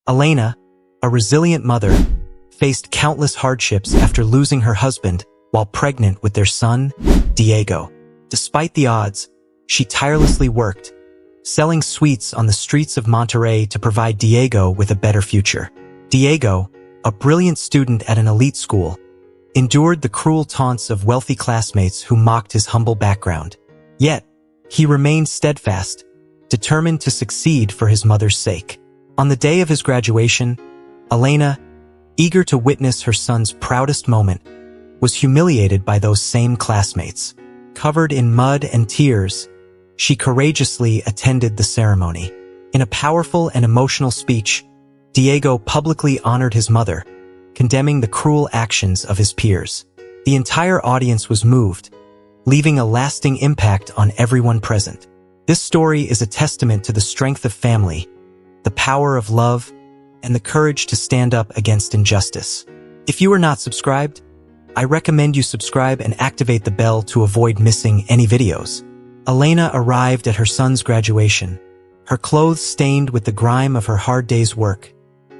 Elena, a resilient mother, faced countless hardships after losing her husband while pregnant with their son, Diego. Despite the odds, she tirelessly worked, selling sweets on the streets of Monterrey to provide Diego with a better future. Diego, a brilliant student at an elite school, endured the cruel taunts of wealthy classmates who mocked his humble background. Yet, he remained steadfast, determined to succeed for his mother's sake. On the day of his graduation, Elena, eager to witness her son's proudest moment, was humiliated by those same classmates. Covered in mud and tears, she courageously attended the ceremony. In a powerful and emotional speech, Diego publicly honored his mother, condemning the cruel actions of his peers. The entire audience was moved, leaving a lasting impact on everyone present. This story is a testament to the strength of family, the power of love, and the courage to stand up against injustice. If you are not subscribed, I recommend you subscribe and activate the bell to avoid missing any videos. Elena arrived at her son's graduation, her clothes stained with the grime of her hard day's work,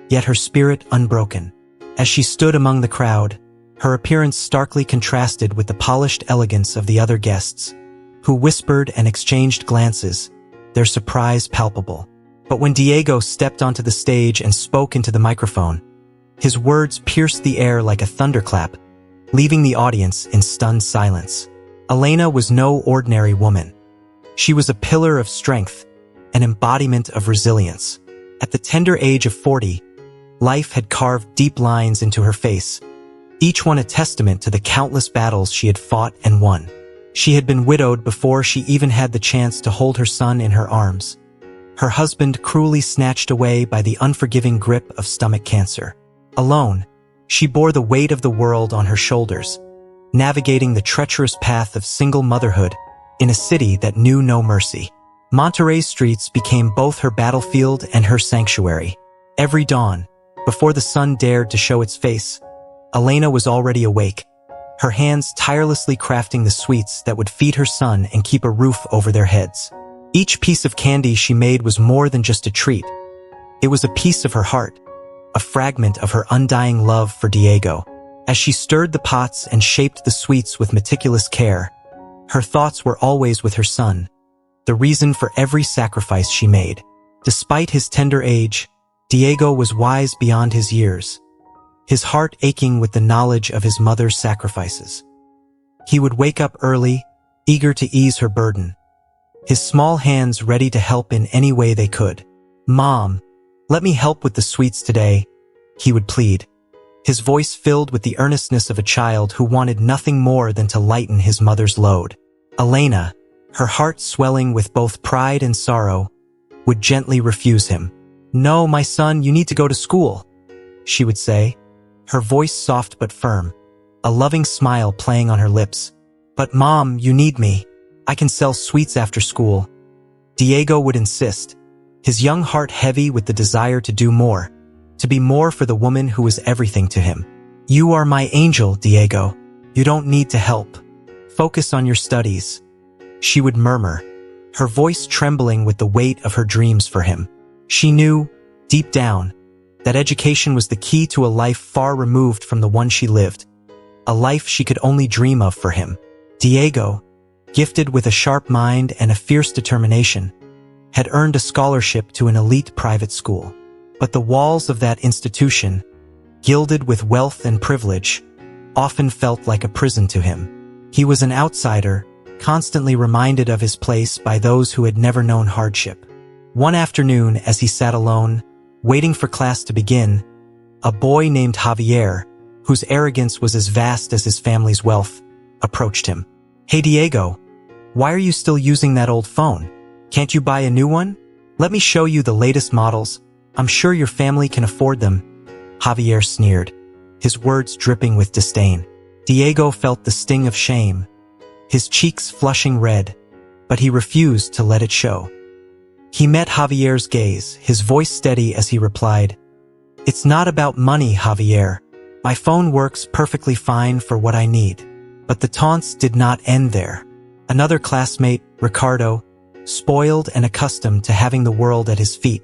yet her spirit unbroken. As she stood among the crowd, her appearance starkly contrasted with the polished elegance of the other guests, who whispered and exchanged glances, their surprise palpable. But when Diego stepped onto the stage and spoke into the microphone, his words pierced the air like a thunderclap, leaving the audience in stunned silence. Elena was no ordinary woman. She was a pillar of strength, an embodiment of resilience. At the tender age of 40, life had carved deep lines into her face, each one a testament to the countless battles she had fought and won. She had been widowed before she even had the chance to hold her son in her arms, her husband cruelly snatched away by the unforgiving grip of stomach cancer. Alone, she bore the weight of the world on her shoulders, navigating the treacherous path of single motherhood in a city that knew no mercy. Monterrey's streets became both her battlefield and her sanctuary. Every dawn, before the sun dared to show its face, Elena was already awake, her hands tirelessly crafting the sweets that would feed her son and keep a roof over their heads. Each piece of candy she made was more than just a treat. It was a piece of her heart, a fragment of her undying love for Diego. As she stirred the pots and shaped the sweets with meticulous care, her thoughts were always with her son, the reason for every sacrifice she made. Despite his tender age, Diego was wise beyond his years, his heart aching with the knowledge of his mother's sacrifices. He would wake up early, eager to ease her burden, his small hands ready to help in any way they could. "Mom, let me help with the sweets today," he would plead, his voice filled with the earnestness of a child who wanted nothing more than to lighten his mother's load. Elena, her heart swelling with both pride and sorrow, would gently refuse him. "No, my son, you need to go to school," she would say, her voice soft but firm, a loving smile playing on her lips. "But Mom, you need me. I can sell sweets after school," Diego would insist, his young heart heavy with the desire to do more, to be more for the woman who was everything to him. "You are my angel, Diego. You don't need to help. Focus on your studies," she would murmur, her voice trembling with the weight of her dreams for him. She knew, deep down, that education was the key to a life far removed from the one she lived, a life she could only dream of for him. Diego, gifted with a sharp mind and a fierce determination, had earned a scholarship to an elite private school. But the walls of that institution, gilded with wealth and privilege, often felt like a prison to him. He was an outsider, constantly reminded of his place by those who had never known hardship. One afternoon, as he sat alone, waiting for class to begin, a boy named Javier, whose arrogance was as vast as his family's wealth, approached him. "Hey Diego, why are you still using that old phone? Can't you buy a new one? Let me show you the latest models. I'm sure your family can afford them," Javier sneered, his words dripping with disdain. Diego felt the sting of shame, his cheeks flushing red, but he refused to let it show. He met Javier's gaze, his voice steady as he replied, "It's not about money, Javier. My phone works perfectly fine for what I need." But the taunts did not end there. Another classmate, Ricardo, spoiled and accustomed to having the world at his feet,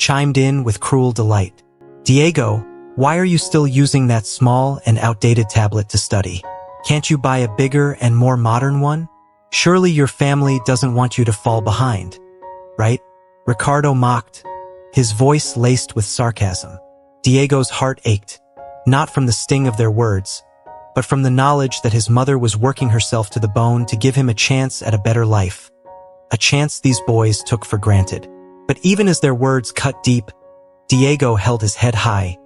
chimed in with cruel delight. Diego, why are you still using that small and outdated tablet to study? Can't you buy a bigger and more modern one? Surely your family doesn't want you to fall behind, right? Ricardo mocked, his voice laced with sarcasm. Diego's heart ached, not from the sting of their words, but from the knowledge that his mother was working herself to the bone to give him a chance at a better life. A chance these boys took for granted. But even as their words cut deep, Diego held his head high,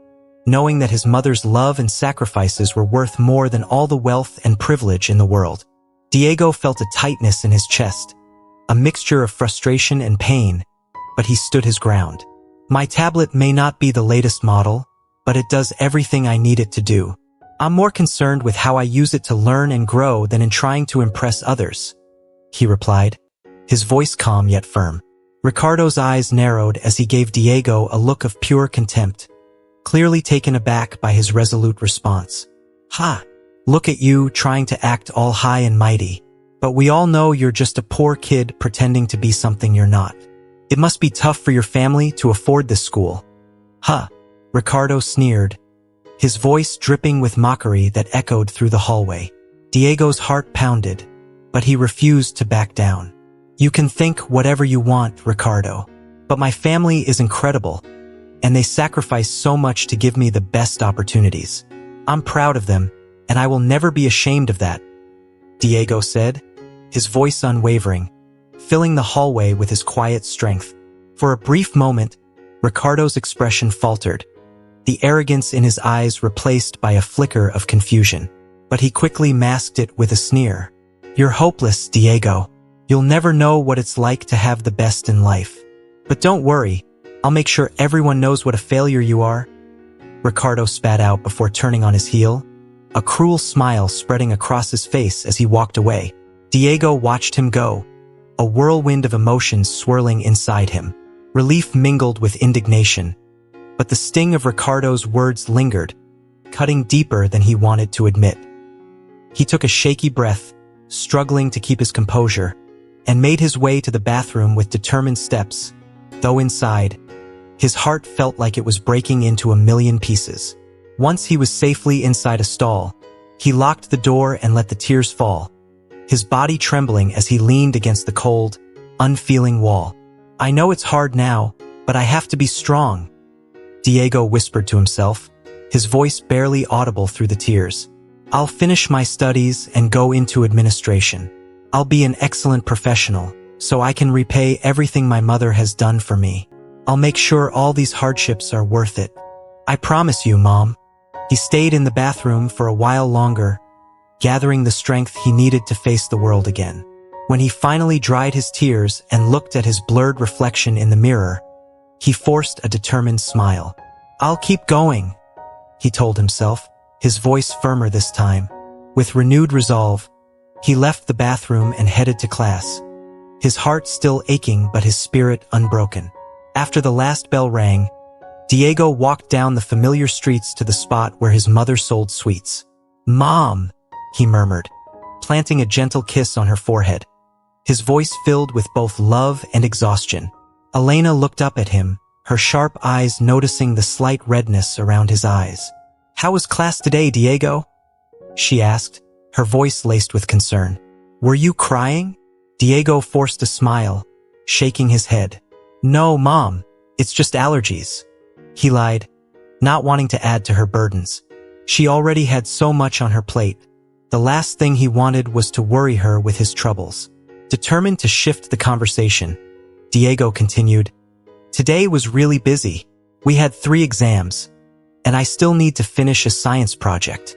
knowing that his mother's love and sacrifices were worth more than all the wealth and privilege in the world. Diego felt a tightness in his chest, a mixture of frustration and pain, but he stood his ground. My tablet may not be the latest model, but it does everything I need it to do. I'm more concerned with how I use it to learn and grow than in trying to impress others, he replied, his voice calm yet firm. Ricardo's eyes narrowed as he gave Diego a look of pure contempt, clearly taken aback by his resolute response. Ha! Look at you trying to act all high and mighty, but we all know you're just a poor kid pretending to be something you're not. It must be tough for your family to afford this school. Huh! Ricardo sneered, his voice dripping with mockery that echoed through the hallway. Diego's heart pounded, but he refused to back down. You can think whatever you want, Ricardo, but my family is incredible, and they sacrifice so much to give me the best opportunities. I'm proud of them, and I will never be ashamed of that, Diego said, his voice unwavering, filling the hallway with his quiet strength. For a brief moment, Ricardo's expression faltered, the arrogance in his eyes replaced by a flicker of confusion. But he quickly masked it with a sneer. You're hopeless, Diego. You'll never know what it's like to have the best in life. But don't worry, I'll make sure everyone knows what a failure you are. Ricardo spat out before turning on his heel, a cruel smile spreading across his face as he walked away. Diego watched him go, a whirlwind of emotions swirling inside him. Relief mingled with indignation, but the sting of Ricardo's words lingered, cutting deeper than he wanted to admit. He took a shaky breath, struggling to keep his composure, and made his way to the bathroom with determined steps, though inside, his heart felt like it was breaking into a million pieces. Once he was safely inside a stall, he locked the door and let the tears fall, his body trembling as he leaned against the cold, unfeeling wall. I know it's hard now, but I have to be strong, Diego whispered to himself, his voice barely audible through the tears. I'll finish my studies and go into administration. I'll be an excellent professional, so I can repay everything my mother has done for me. I'll make sure all these hardships are worth it. I promise you, Mom. He stayed in the bathroom for a while longer, gathering the strength he needed to face the world again. When he finally dried his tears and looked at his blurred reflection in the mirror, he forced a determined smile. I'll keep going, he told himself, his voice firmer this time. With renewed resolve, he left the bathroom and headed to class, his heart still aching but his spirit unbroken. After the last bell rang, Diego walked down the familiar streets to the spot where his mother sold sweets. Mom, he murmured, planting a gentle kiss on her forehead, his voice filled with both love and exhaustion. Elena looked up at him, her sharp eyes noticing the slight redness around his eyes. How was class today, Diego? She asked, her voice laced with concern. Were you crying? Diego forced a smile, shaking his head. No, Mom, it's just allergies, he lied, not wanting to add to her burdens. She already had so much on her plate. The last thing he wanted was to worry her with his troubles. Determined to shift the conversation, Diego continued, Today was really busy. We had 3 exams, and I still need to finish a science project.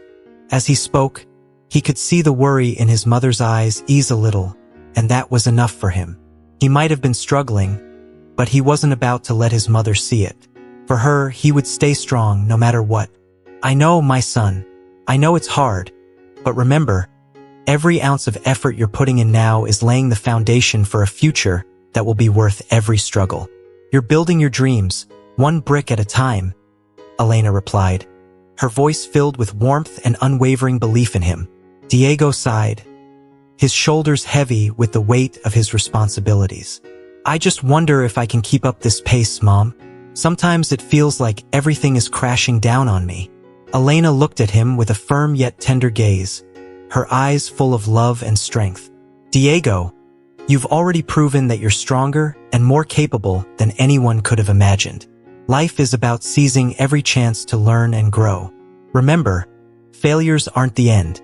As he spoke, he could see the worry in his mother's eyes ease a little, and that was enough for him. He might have been struggling, but he wasn't about to let his mother see it. For her, he would stay strong no matter what. I know, my son. I know it's hard, but remember, every ounce of effort you're putting in now is laying the foundation for a future that will be worth every struggle. You're building your dreams, one brick at a time, Elena replied, her voice filled with warmth and unwavering belief in him. Diego sighed, his shoulders heavy with the weight of his responsibilities. I just wonder if I can keep up this pace, Mom. Sometimes it feels like everything is crashing down on me. Elena looked at him with a firm yet tender gaze, her eyes full of love and strength. Diego, you've already proven that you're stronger and more capable than anyone could have imagined. Life is about seizing every chance to learn and grow. Remember, failures aren't the end.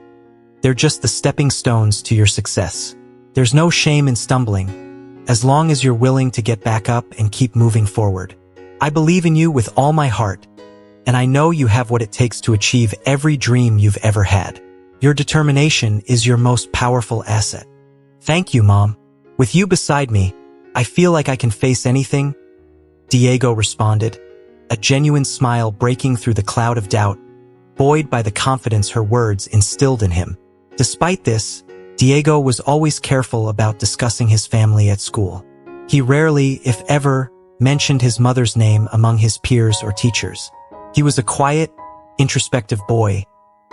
They're just the stepping stones to your success. There's no shame in stumbling, as long as you're willing to get back up and keep moving forward. I believe in you with all my heart, and I know you have what it takes to achieve every dream you've ever had. Your determination is your most powerful asset. Thank you, Mom. With you beside me, I feel like I can face anything, Diego responded, a genuine smile breaking through the cloud of doubt, buoyed by the confidence her words instilled in him. Despite this, Diego was always careful about discussing his family at school. He rarely, if ever, mentioned his mother's name among his peers or teachers. He was a quiet, introspective boy,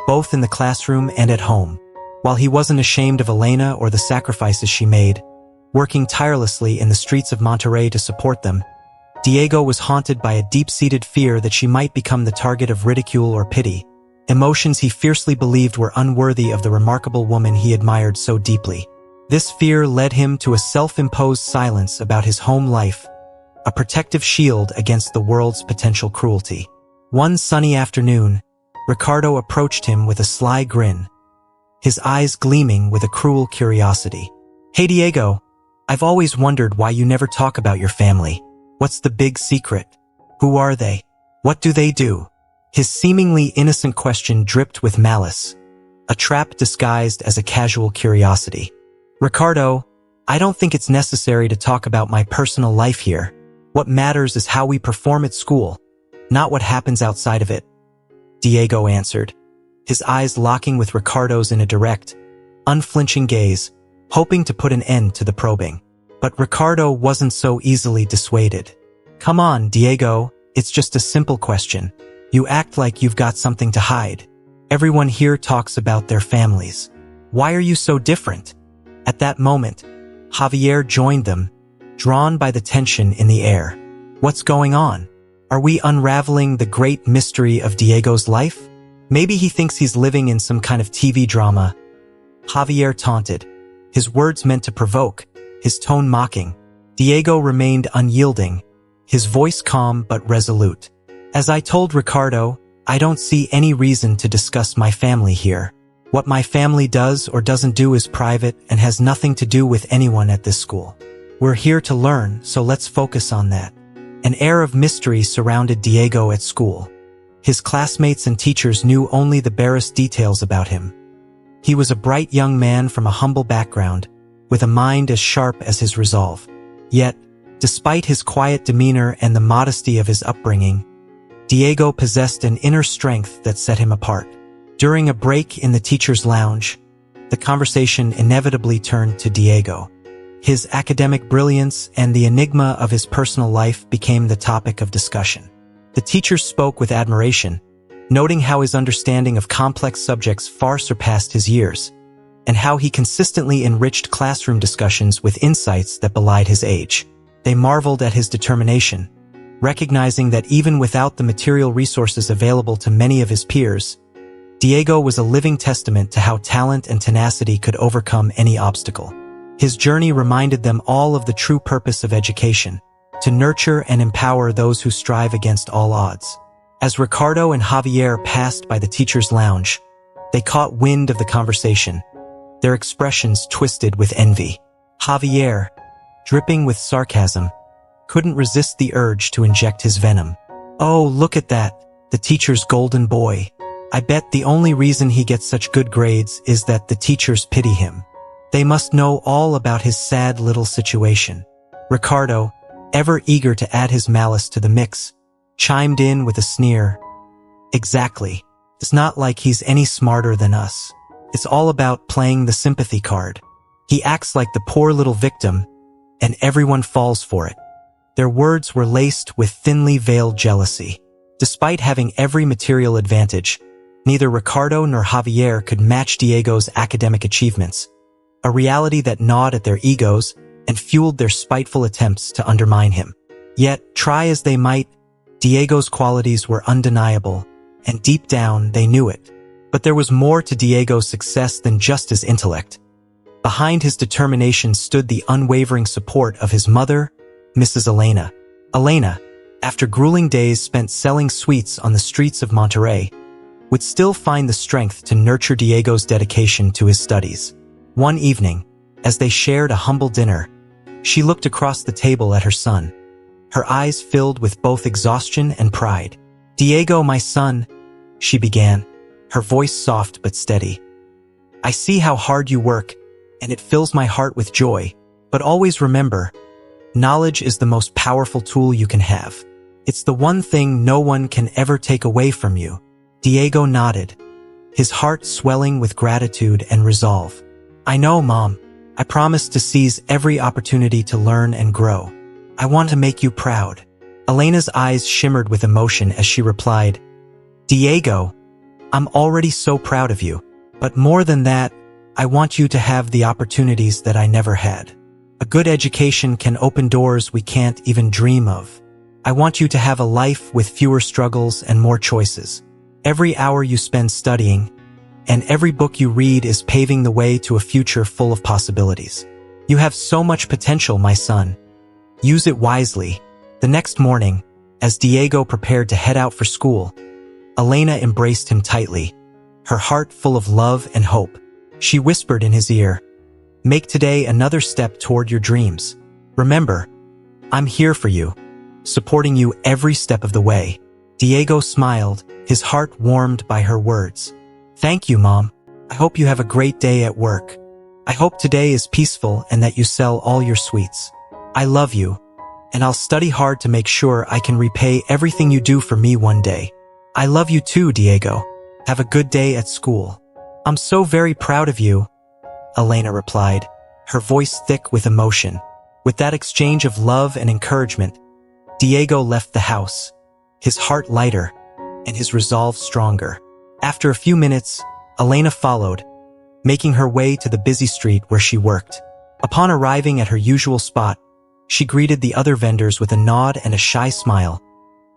both in the classroom and at home. While he wasn't ashamed of Elena or the sacrifices she made, working tirelessly in the streets of Monterrey to support them, Diego was haunted by a deep-seated fear that she might become the target of ridicule or pity, emotions he fiercely believed were unworthy of the remarkable woman he admired so deeply. This fear led him to a self-imposed silence about his home life, a protective shield against the world's potential cruelty. One sunny afternoon, Ricardo approached him with a sly grin, his eyes gleaming with a cruel curiosity. "Hey Diego, I've always wondered why you never talk about your family. What's the big secret? Who are they? What do they do?" His seemingly innocent question dripped with malice, a trap disguised as a casual curiosity. "Ricardo, I don't think it's necessary to talk about my personal life here. What matters is how we perform at school, not what happens outside of it," Diego answered, his eyes locking with Ricardo's in a direct, unflinching gaze, hoping to put an end to the probing. But Ricardo wasn't so easily dissuaded. "Come on, Diego, it's just a simple question. You act like you've got something to hide. Everyone here talks about their families. Why are you so different?" At that moment, Javier joined them, drawn by the tension in the air. "What's going on? Are we unraveling the great mystery of Diego's life? Maybe he thinks he's living in some kind of TV drama," Javier taunted, his words meant to provoke, his tone mocking. Diego remained unyielding, his voice calm but resolute. "As I told Ricardo, I don't see any reason to discuss my family here. What my family does or doesn't do is private and has nothing to do with anyone at this school. We're here to learn, so let's focus on that." An air of mystery surrounded Diego at school. His classmates and teachers knew only the barest details about him. He was a bright young man from a humble background, with a mind as sharp as his resolve. Yet, despite his quiet demeanor and the modesty of his upbringing, Diego possessed an inner strength that set him apart. During a break in the teacher's lounge, the conversation inevitably turned to Diego. His academic brilliance and the enigma of his personal life became the topic of discussion. The teacher spoke with admiration, noting how his understanding of complex subjects far surpassed his years, and how he consistently enriched classroom discussions with insights that belied his age. They marveled at his determination, recognizing that even without the material resources available to many of his peers, Diego was a living testament to how talent and tenacity could overcome any obstacle. His journey reminded them all of the true purpose of education, to nurture and empower those who strive against all odds. As Ricardo and Javier passed by the teacher's lounge, they caught wind of the conversation, their expressions twisted with envy. Javier, dripping with sarcasm, couldn't resist the urge to inject his venom. "Oh, look at that, the teacher's golden boy. I bet the only reason he gets such good grades is that the teachers pity him. They must know all about his sad little situation." Ricardo, ever eager to add his malice to the mix, chimed in with a sneer. "Exactly. It's not like he's any smarter than us. It's all about playing the sympathy card. He acts like the poor little victim, and everyone falls for it." Their words were laced with thinly veiled jealousy. Despite having every material advantage, neither Ricardo nor Javier could match Diego's academic achievements, a reality that gnawed at their egos and fueled their spiteful attempts to undermine him. Yet, try as they might, Diego's qualities were undeniable, and deep down they knew it. But there was more to Diego's success than just his intellect. Behind his determination stood the unwavering support of his mother, Mrs. Elena. Elena, after grueling days spent selling sweets on the streets of Monterrey, would still find the strength to nurture Diego's dedication to his studies. One evening, as they shared a humble dinner, she looked across the table at her son, her eyes filled with both exhaustion and pride. "Diego, my son," she began, her voice soft but steady. "I see how hard you work, and it fills my heart with joy, but always remember, knowledge is the most powerful tool you can have. It's the one thing no one can ever take away from you." Diego nodded, his heart swelling with gratitude and resolve. "I know, Mom. I promise to seize every opportunity to learn and grow. I want to make you proud." Elena's eyes shimmered with emotion as she replied, "Diego, I'm already so proud of you. But more than that, I want you to have the opportunities that I never had. A good education can open doors we can't even dream of. I want you to have a life with fewer struggles and more choices. Every hour you spend studying, and every book you read is paving the way to a future full of possibilities. You have so much potential, my son. Use it wisely." The next morning, as Diego prepared to head out for school, Elena embraced him tightly, her heart full of love and hope. She whispered in his ear, "Make today another step toward your dreams. Remember, I'm here for you, supporting you every step of the way." Diego smiled, his heart warmed by her words. "Thank you, Mom. I hope you have a great day at work. I hope today is peaceful and that you sell all your sweets. I love you, and I'll study hard to make sure I can repay everything you do for me one day." "I love you too, Diego. Have a good day at school." "I'm so very proud of you," Elena replied, her voice thick with emotion. With that exchange of love and encouragement, Diego left the house, his heart lighter and his resolve stronger. After a few minutes, Elena followed, making her way to the busy street where she worked. Upon arriving at her usual spot, she greeted the other vendors with a nod and a shy smile,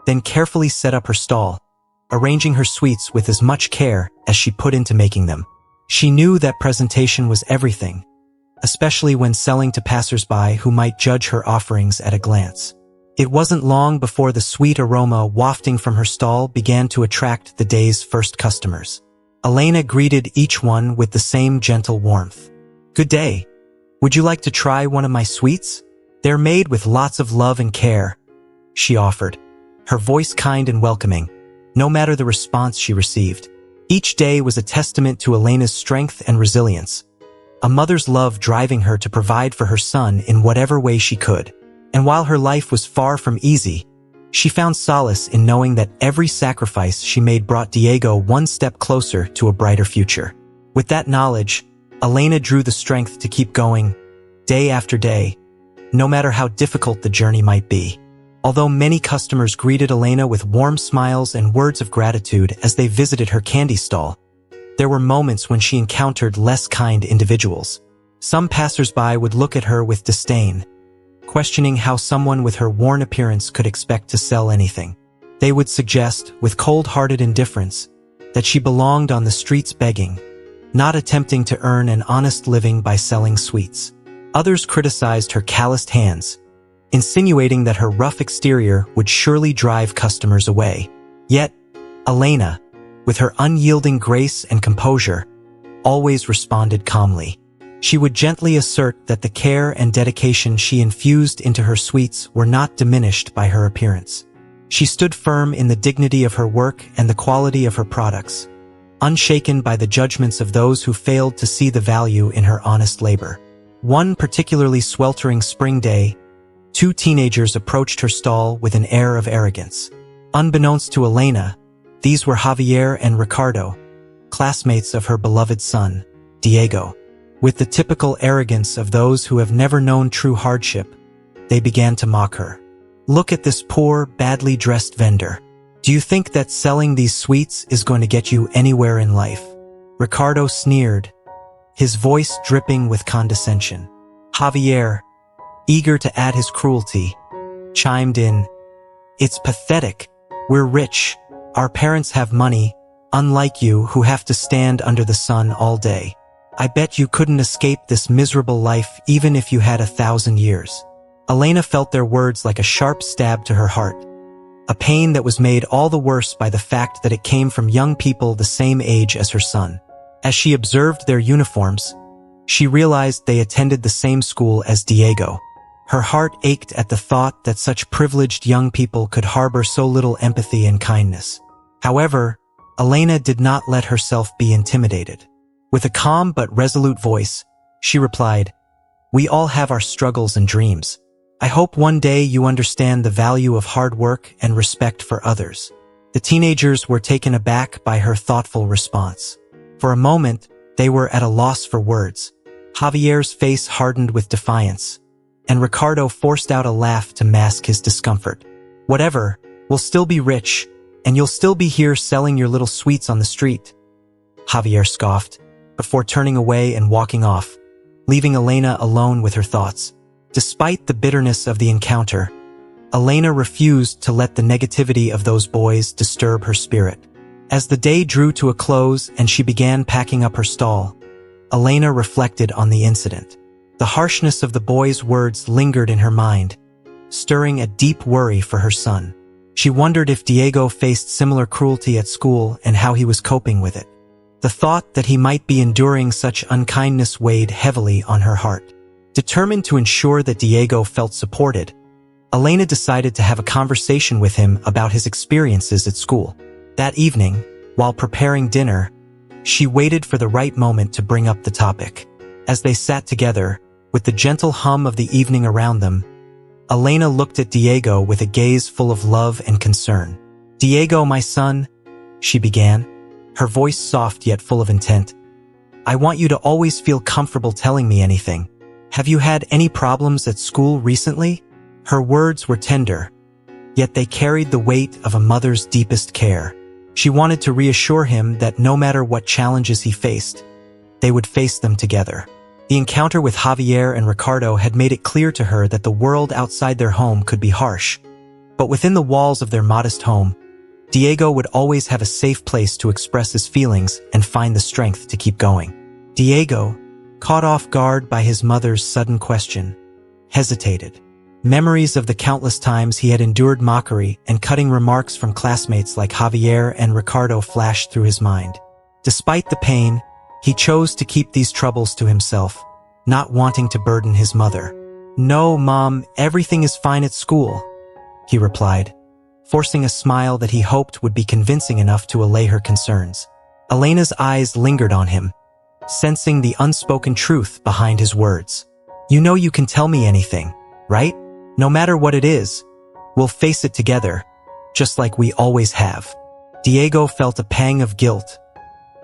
then carefully set up her stall, arranging her sweets with as much care as she put into making them. She knew that presentation was everything, especially when selling to passers-by who might judge her offerings at a glance. It wasn't long before the sweet aroma wafting from her stall began to attract the day's first customers. Elena greeted each one with the same gentle warmth. "Good day. Would you like to try one of my sweets? They're made with lots of love and care," she offered, her voice kind and welcoming, no matter the response she received. Each day was a testament to Elena's strength and resilience, a mother's love driving her to provide for her son in whatever way she could. And while her life was far from easy, she found solace in knowing that every sacrifice she made brought Diego one step closer to a brighter future. With that knowledge, Elena drew the strength to keep going, day after day, no matter how difficult the journey might be. Although many customers greeted Elena with warm smiles and words of gratitude as they visited her candy stall, there were moments when she encountered less kind individuals. Some passers-by would look at her with disdain, questioning how someone with her worn appearance could expect to sell anything. They would suggest, with cold-hearted indifference, that she belonged on the streets begging, not attempting to earn an honest living by selling sweets. Others criticized her calloused hands, insinuating that her rough exterior would surely drive customers away. Yet, Elena, with her unyielding grace and composure, always responded calmly. She would gently assert that the care and dedication she infused into her sweets were not diminished by her appearance. She stood firm in the dignity of her work and the quality of her products, unshaken by the judgments of those who failed to see the value in her honest labor. One particularly sweltering spring day, two teenagers approached her stall with an air of arrogance. Unbeknownst to Elena, these were Javier and Ricardo, classmates of her beloved son, Diego. With the typical arrogance of those who have never known true hardship, they began to mock her. "Look at this poor, badly dressed vendor. Do you think that selling these sweets is going to get you anywhere in life?" Ricardo sneered, his voice dripping with condescension. Javier, eager to add his cruelty, chimed in, "It's pathetic. We're rich. Our parents have money, unlike you who have to stand under the sun all day. I bet you couldn't escape this miserable life even if you had 1,000 years. Elena felt their words like a sharp stab to her heart, a pain that was made all the worse by the fact that it came from young people the same age as her son. As she observed their uniforms, she realized they attended the same school as Diego. Her heart ached at the thought that such privileged young people could harbor so little empathy and kindness. However, Elena did not let herself be intimidated. With a calm but resolute voice, she replied, "We all have our struggles and dreams. I hope one day you understand the value of hard work and respect for others." The teenagers were taken aback by her thoughtful response. For a moment, they were at a loss for words. Javier's face hardened with defiance, and Ricardo forced out a laugh to mask his discomfort. "Whatever, we'll still be rich, and you'll still be here selling your little sweets on the street," Javier scoffed, before turning away and walking off, leaving Elena alone with her thoughts. Despite the bitterness of the encounter, Elena refused to let the negativity of those boys disturb her spirit. As the day drew to a close and she began packing up her stall, Elena reflected on the incident. The harshness of the boys' words lingered in her mind, stirring a deep worry for her son. She wondered if Diego faced similar cruelty at school and how he was coping with it. The thought that he might be enduring such unkindness weighed heavily on her heart. Determined to ensure that Diego felt supported, Elena decided to have a conversation with him about his experiences at school. That evening, while preparing dinner, she waited for the right moment to bring up the topic. As they sat together, with the gentle hum of the evening around them, Elena looked at Diego with a gaze full of love and concern. "Diego, my son," she began, her voice soft yet full of intent. "I want you to always feel comfortable telling me anything. Have you had any problems at school recently?" Her words were tender, yet they carried the weight of a mother's deepest care. She wanted to reassure him that no matter what challenges he faced, they would face them together. The encounter with Javier and Ricardo had made it clear to her that the world outside their home could be harsh. But within the walls of their modest home, Diego would always have a safe place to express his feelings and find the strength to keep going. Diego, caught off guard by his mother's sudden question, hesitated. Memories of the countless times he had endured mockery and cutting remarks from classmates like Javier and Ricardo flashed through his mind. Despite the pain, he chose to keep these troubles to himself, not wanting to burden his mother. "No, Mom, everything is fine at school," he replied, forcing a smile that he hoped would be convincing enough to allay her concerns. Elena's eyes lingered on him, sensing the unspoken truth behind his words. "You know you can tell me anything, right? No matter what it is, we'll face it together, just like we always have." Diego felt a pang of guilt,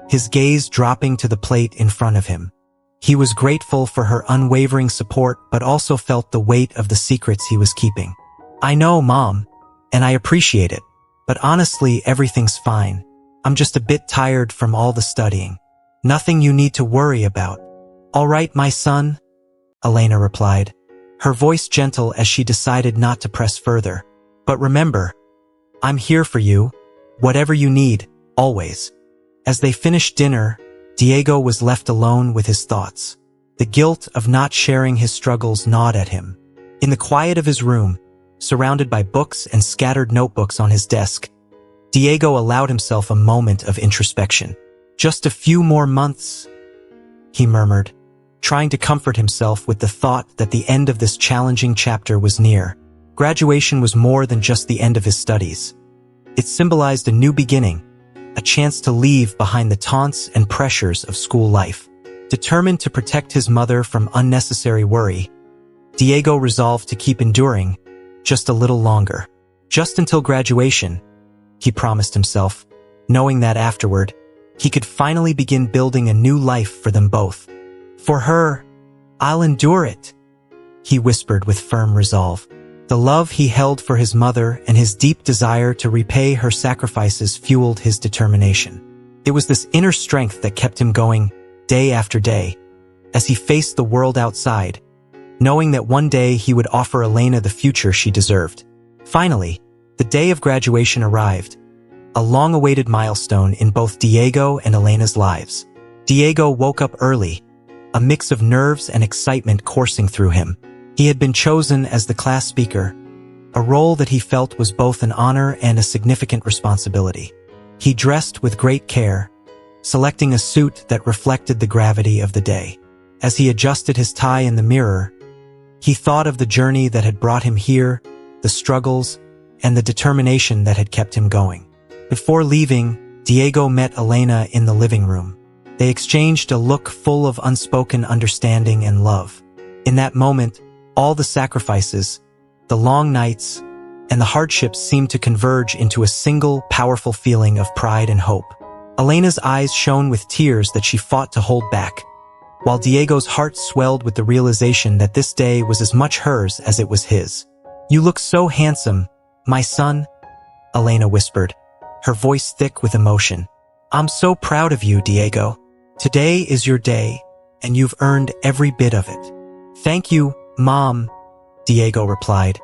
his gaze dropping to the plate in front of him. He was grateful for her unwavering support but also felt the weight of the secrets he was keeping. "I know, Mom, and I appreciate it, but honestly, everything's fine. I'm just a bit tired from all the studying. Nothing you need to worry about." "All right, my son," Elena replied, her voice gentle as she decided not to press further. "But remember, I'm here for you, whatever you need, always." As they finished dinner, Diego was left alone with his thoughts. The guilt of not sharing his struggles gnawed at him. In the quiet of his room, surrounded by books and scattered notebooks on his desk, Diego allowed himself a moment of introspection. "Just a few more months," he murmured, trying to comfort himself with the thought that the end of this challenging chapter was near. Graduation was more than just the end of his studies. It symbolized a new beginning, a chance to leave behind the taunts and pressures of school life. Determined to protect his mother from unnecessary worry, Diego resolved to keep enduring just a little longer. Just until graduation, he promised himself, knowing that afterward, he could finally begin building a new life for them both. "For her, I'll endure it," he whispered with firm resolve. The love he held for his mother and his deep desire to repay her sacrifices fueled his determination. It was this inner strength that kept him going day after day, as he faced the world outside, knowing that one day he would offer Elena the future she deserved. Finally, The day of graduation arrived, a long-awaited milestone in both Diego and Elena's lives. Diego woke up early, a mix of nerves and excitement coursing through him. He had been chosen as the class speaker, a role that he felt was both an honor and a significant responsibility. He dressed with great care, selecting a suit that reflected the gravity of the day. As he adjusted his tie in the mirror, he thought of the journey that had brought him here, the struggles, and the determination that had kept him going. Before leaving, Diego met Elena in the living room. They exchanged a look full of unspoken understanding and love. In that moment, all the sacrifices, the long nights, and the hardships seemed to converge into a single, powerful feeling of pride and hope. Elena's eyes shone with tears that she fought to hold back, while Diego's heart swelled with the realization that this day was as much hers as it was his. "You look so handsome, my son," Elena whispered, her voice thick with emotion. "I'm so proud of you, Diego. Today is your day, and you've earned every bit of it." "Thank you, Mom," Diego replied,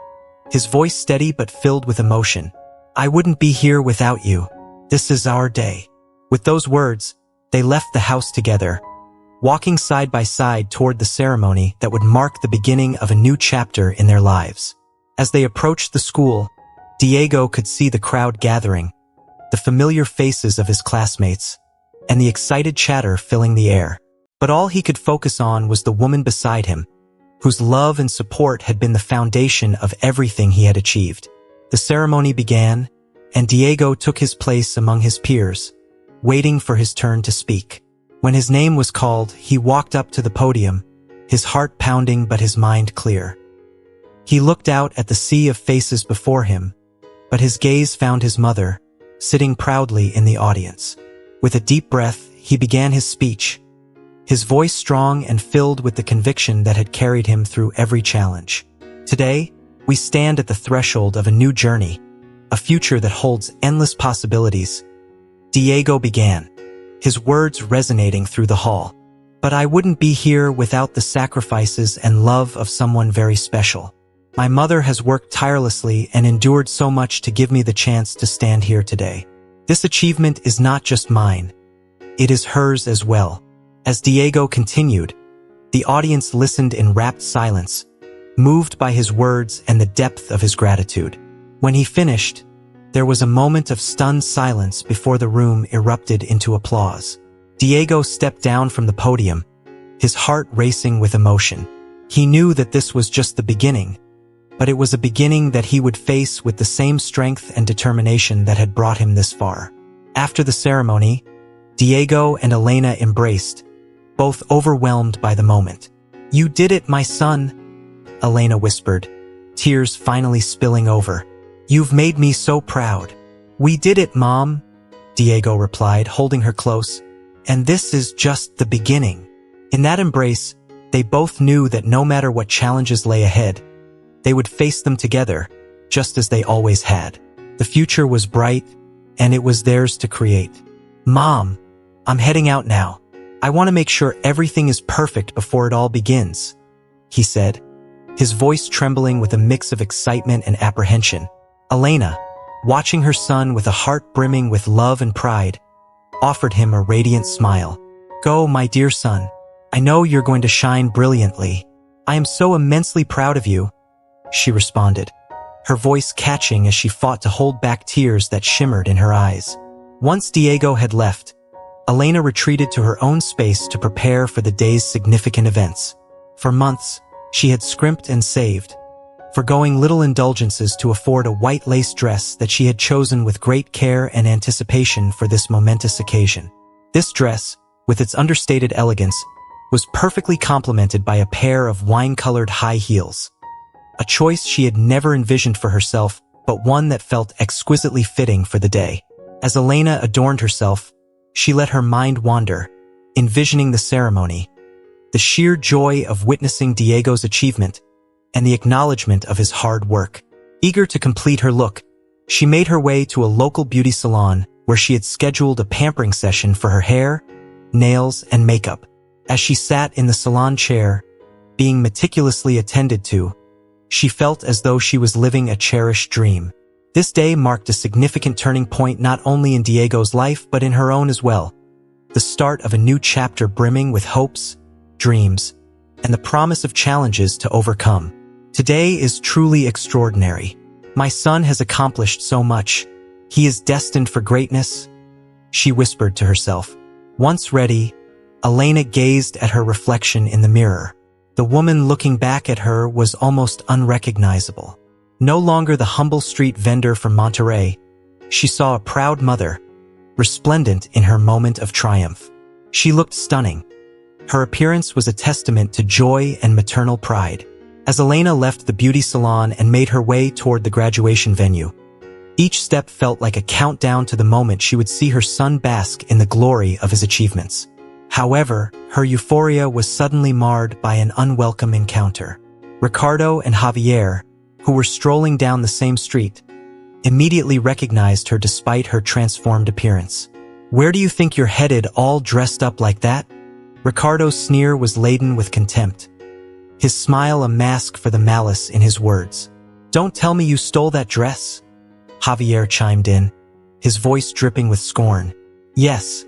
his voice steady but filled with emotion. "I wouldn't be here without you. This is our day." With those words, they left the house together, walking side by side toward the ceremony that would mark the beginning of a new chapter in their lives. As they approached the school, Diego could see the crowd gathering, the familiar faces of his classmates, and the excited chatter filling the air. But all he could focus on was the woman beside him, whose love and support had been the foundation of everything he had achieved. The ceremony began, and Diego took his place among his peers, waiting for his turn to speak. When his name was called, he walked up to the podium, his heart pounding but his mind clear. He looked out at the sea of faces before him, but his gaze found his mother, sitting proudly in the audience. With a deep breath, he began his speech, his voice strong and filled with the conviction that had carried him through every challenge. "Today, we stand at the threshold of a new journey, a future that holds endless possibilities," Diego began, his words resonating through the hall. "But I wouldn't be here without the sacrifices and love of someone very special. My mother has worked tirelessly and endured so much to give me the chance to stand here today. This achievement is not just mine, it is hers as well." As Diego continued, the audience listened in rapt silence, moved by his words and the depth of his gratitude. When he finished, there was a moment of stunned silence before the room erupted into applause. Diego stepped down from the podium, his heart racing with emotion. He knew that this was just the beginning, but it was a beginning that he would face with the same strength and determination that had brought him this far. After the ceremony, Diego and Elena embraced, both overwhelmed by the moment. "You did it, my son," Elena whispered, tears finally spilling over. "You've made me so proud." "We did it, Mom," Diego replied, holding her close. "And this is just the beginning." In that embrace, they both knew that no matter what challenges lay ahead, they would face them together, just as they always had. The future was bright, and it was theirs to create. "Mom, I'm heading out now. I want to make sure everything is perfect before it all begins," he said, his voice trembling with a mix of excitement and apprehension. Elena, watching her son with a heart brimming with love and pride, offered him a radiant smile. "Go, my dear son. I know you're going to shine brilliantly. I am so immensely proud of you," she responded, her voice catching as she fought to hold back tears that shimmered in her eyes. Once Diego had left, Elena retreated to her own space to prepare for the day's significant events. For months, she had scrimped and saved, forgoing little indulgences to afford a white lace dress that she had chosen with great care and anticipation for this momentous occasion. This dress, with its understated elegance, was perfectly complemented by a pair of wine-colored high heels, a choice she had never envisioned for herself, but one that felt exquisitely fitting for the day. As Elena adorned herself, she let her mind wander, envisioning the ceremony, the sheer joy of witnessing Diego's achievement, and the acknowledgement of his hard work. Eager to complete her look, she made her way to a local beauty salon where she had scheduled a pampering session for her hair, nails, and makeup. As she sat in the salon chair, being meticulously attended to, she felt as though she was living a cherished dream. This day marked a significant turning point not only in Diego's life but in her own as well. The start of a new chapter brimming with hopes, dreams, and the promise of challenges to overcome. Today is truly extraordinary. My son has accomplished so much. He is destined for greatness, she whispered to herself. Once ready, Elena gazed at her reflection in the mirror. The woman looking back at her was almost unrecognizable. No longer the humble street vendor from Monterey, she saw a proud mother, resplendent in her moment of triumph. She looked stunning. Her appearance was a testament to joy and maternal pride. As Elena left the beauty salon and made her way toward the graduation venue, each step felt like a countdown to the moment she would see her son bask in the glory of his achievements. However, her euphoria was suddenly marred by an unwelcome encounter. Ricardo and Javier, who were strolling down the same street, immediately recognized her despite her transformed appearance. "Where do you think you're headed all dressed up like that?" Ricardo's sneer was laden with contempt, his smile a mask for the malice in his words. "Don't tell me you stole that dress," Javier chimed in, his voice dripping with scorn. "Yes,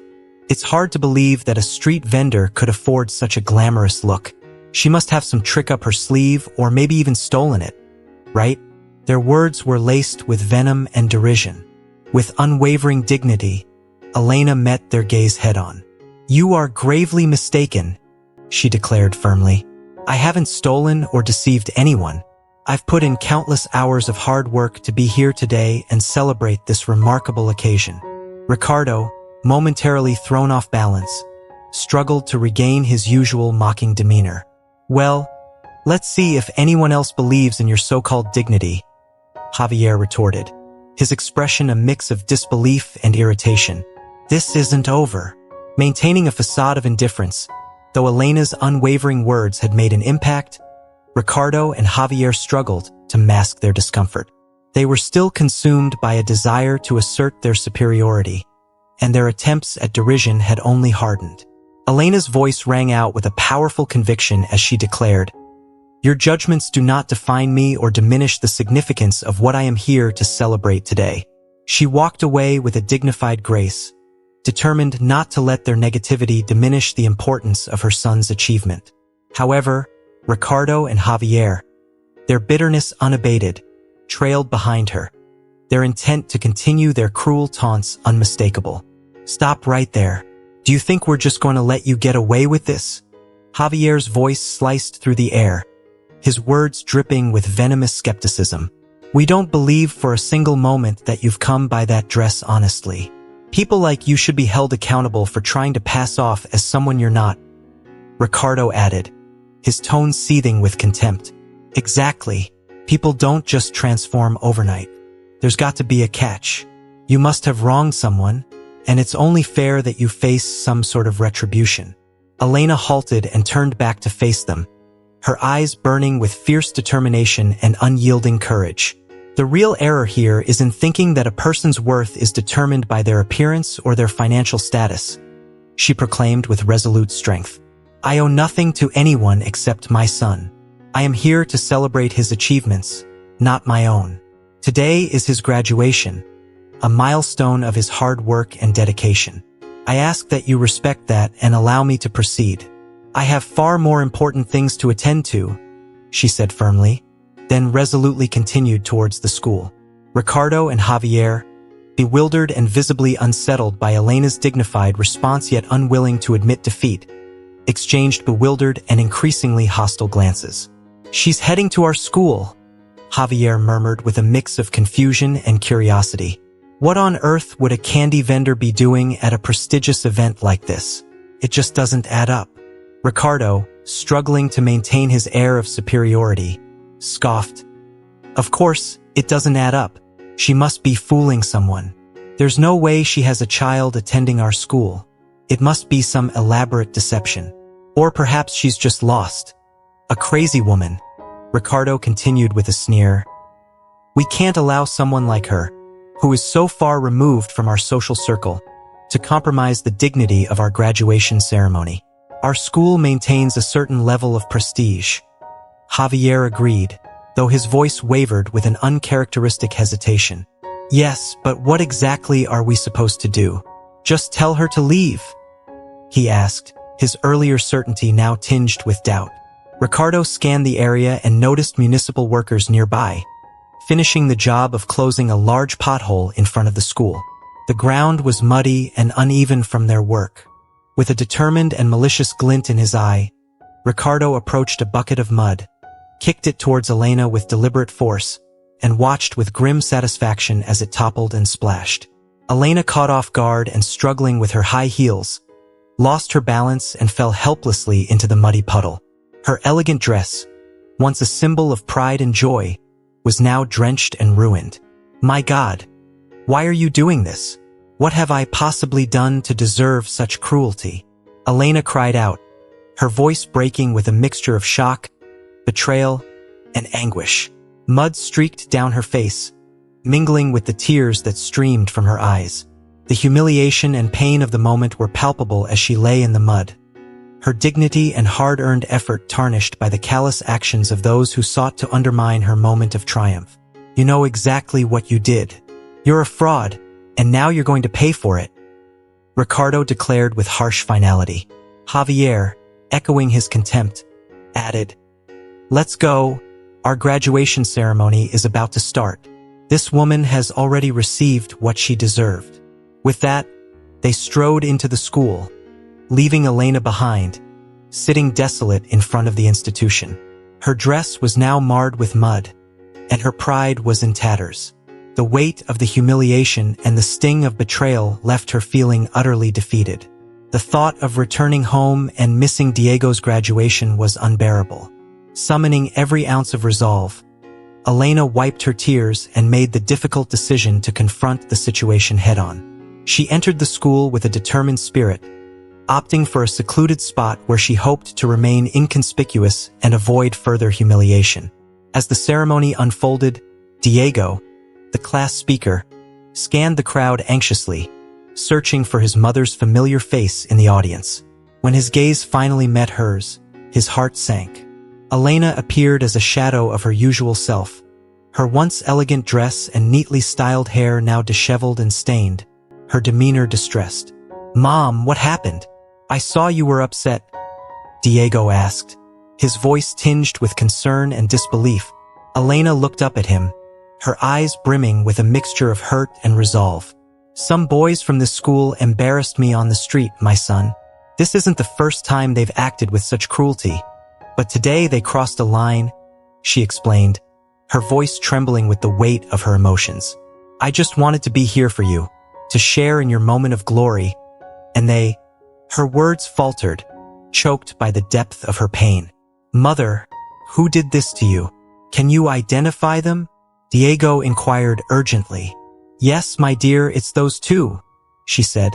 it's hard to believe that a street vendor could afford such a glamorous look. She must have some trick up her sleeve or maybe even stolen it, right?" Their words were laced with venom and derision. With unwavering dignity, Elena met their gaze head-on. "You are gravely mistaken," she declared firmly. "I haven't stolen or deceived anyone. I've put in countless hours of hard work to be here today and celebrate this remarkable occasion." Ricardo, momentarily thrown off balance, struggled to regain his usual mocking demeanor. "Well, let's see if anyone else believes in your so-called dignity," Javier retorted, his expression a mix of disbelief and irritation. "This isn't over." Maintaining a facade of indifference, though Elena's unwavering words had made an impact, Ricardo and Javier struggled to mask their discomfort. They were still consumed by a desire to assert their superiority, and their attempts at derision had only hardened. Elena's voice rang out with a powerful conviction as she declared, "Your judgments do not define me or diminish the significance of what I am here to celebrate today." She walked away with a dignified grace, determined not to let their negativity diminish the importance of her son's achievement. However, Ricardo and Javier, their bitterness unabated, trailed behind her, their intent to continue their cruel taunts unmistakable. "Stop right there. Do you think we're just going to let you get away with this?" Javier's voice sliced through the air, his words dripping with venomous skepticism. "We don't believe for a single moment that you've come by that dress honestly. People like you should be held accountable for trying to pass off as someone you're not," Ricardo added, his tone seething with contempt. "Exactly. People don't just transform overnight. There's got to be a catch. You must have wronged someone, and it's only fair that you face some sort of retribution." Elena halted and turned back to face them, her eyes burning with fierce determination and unyielding courage. "The real error here is in thinking that a person's worth is determined by their appearance or their financial status," she proclaimed with resolute strength. "I owe nothing to anyone except my son. I am here to celebrate his achievements, not my own. Today is his graduation, a milestone of his hard work and dedication. I ask that you respect that and allow me to proceed. I have far more important things to attend to," she said firmly, then resolutely continued towards the school. Ricardo and Javier, bewildered and visibly unsettled by Elena's dignified response yet unwilling to admit defeat, exchanged bewildered and increasingly hostile glances. "She's heading to our school," Javier murmured with a mix of confusion and curiosity. "What on earth would a candy vendor be doing at a prestigious event like this? It just doesn't add up." Ricardo, struggling to maintain his air of superiority, scoffed. "Of course, it doesn't add up. She must be fooling someone. There's no way she has a child attending our school. It must be some elaborate deception. Or perhaps she's just lost. A crazy woman," Ricardo continued with a sneer. "We can't allow someone like her, who is so far removed from our social circle, to compromise the dignity of our graduation ceremony. Our school maintains a certain level of prestige." Javier agreed, though his voice wavered with an uncharacteristic hesitation. Yes, but what exactly are we supposed to do? Just tell her to leave, he asked, his earlier certainty now tinged with doubt. Ricardo scanned the area and noticed municipal workers nearby, finishing the job of closing a large pothole in front of the school. The ground was muddy and uneven from their work. With a determined and malicious glint in his eye, Ricardo approached a bucket of mud, kicked it towards Elena with deliberate force, and watched with grim satisfaction as it toppled and splashed. Elena, caught off guard and struggling with her high heels, lost her balance and fell helplessly into the muddy puddle. Her elegant dress, once a symbol of pride and joy, was now drenched and ruined. My God, why are you doing this? What have I possibly done to deserve such cruelty? Elena cried out, her voice breaking with a mixture of shock, betrayal, and anguish. Mud streaked down her face, mingling with the tears that streamed from her eyes. The humiliation and pain of the moment were palpable as she lay in the mud, her dignity and hard-earned effort tarnished by the callous actions of those who sought to undermine her moment of triumph. You know exactly what you did. You're a fraud, and now you're going to pay for it, Ricardo declared with harsh finality. Javier, echoing his contempt, added, Let's go. Our graduation ceremony is about to start. This woman has already received what she deserved. With that, they strode into the school, leaving Elena behind, sitting desolate in front of the institution. Her dress was now marred with mud, and her pride was in tatters. The weight of the humiliation and the sting of betrayal left her feeling utterly defeated. The thought of returning home and missing Diego's graduation was unbearable. Summoning every ounce of resolve, Elena wiped her tears and made the difficult decision to confront the situation head-on. She entered the school with a determined spirit, opting for a secluded spot where she hoped to remain inconspicuous and avoid further humiliation. As the ceremony unfolded, Diego, the class speaker, scanned the crowd anxiously, searching for his mother's familiar face in the audience. When his gaze finally met hers, his heart sank. Elena appeared as a shadow of her usual self, her once elegant dress and neatly styled hair now disheveled and stained, her demeanor distressed. Mom, what happened? I saw you were upset, Diego asked, his voice tinged with concern and disbelief. Elena looked up at him, her eyes brimming with a mixture of hurt and resolve. Some boys from this school embarrassed me on the street, my son. This isn't the first time they've acted with such cruelty. But today they crossed a line, she explained, her voice trembling with the weight of her emotions. I just wanted to be here for you, to share in your moment of glory. And her words faltered, choked by the depth of her pain. Mother, who did this to you? Can you identify them? Diego inquired urgently. Yes, my dear, it's those two, she said,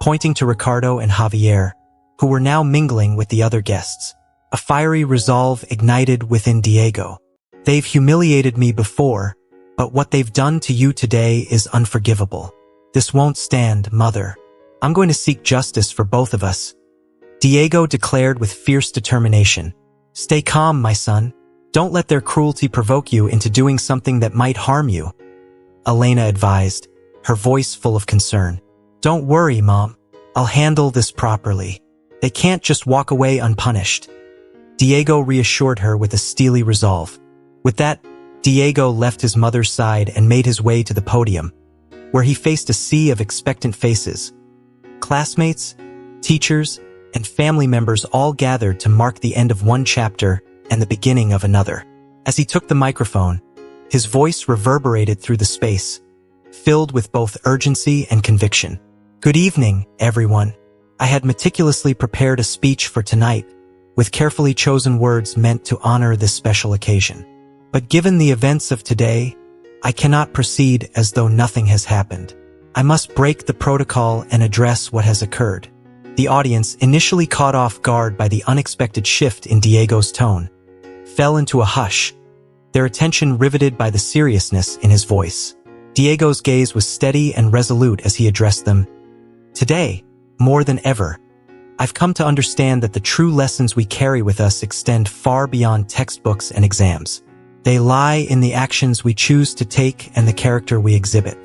pointing to Ricardo and Javier, who were now mingling with the other guests. A fiery resolve ignited within Diego. They've humiliated me before, but what they've done to you today is unforgivable. This won't stand, Mother. I'm going to seek justice for both of us, Diego declared with fierce determination. Stay calm, my son. Don't let their cruelty provoke you into doing something that might harm you, Elena advised, her voice full of concern. Don't worry, Mom. I'll handle this properly. They can't just walk away unpunished, Diego reassured her with a steely resolve. With that, Diego left his mother's side and made his way to the podium, where he faced a sea of expectant faces. Classmates, teachers, and family members all gathered to mark the end of one chapter and the beginning of another. As he took the microphone, his voice reverberated through the space, filled with both urgency and conviction. Good evening, everyone. I had meticulously prepared a speech for tonight, with carefully chosen words meant to honor this special occasion. But given the events of today, I cannot proceed as though nothing has happened. I must break the protocol and address what has occurred. The audience, initially caught off guard by the unexpected shift in Diego's tone, fell into a hush, their attention riveted by the seriousness in his voice. Diego's gaze was steady and resolute as he addressed them. Today, more than ever, I've come to understand that the true lessons we carry with us extend far beyond textbooks and exams. They lie in the actions we choose to take and the character we exhibit.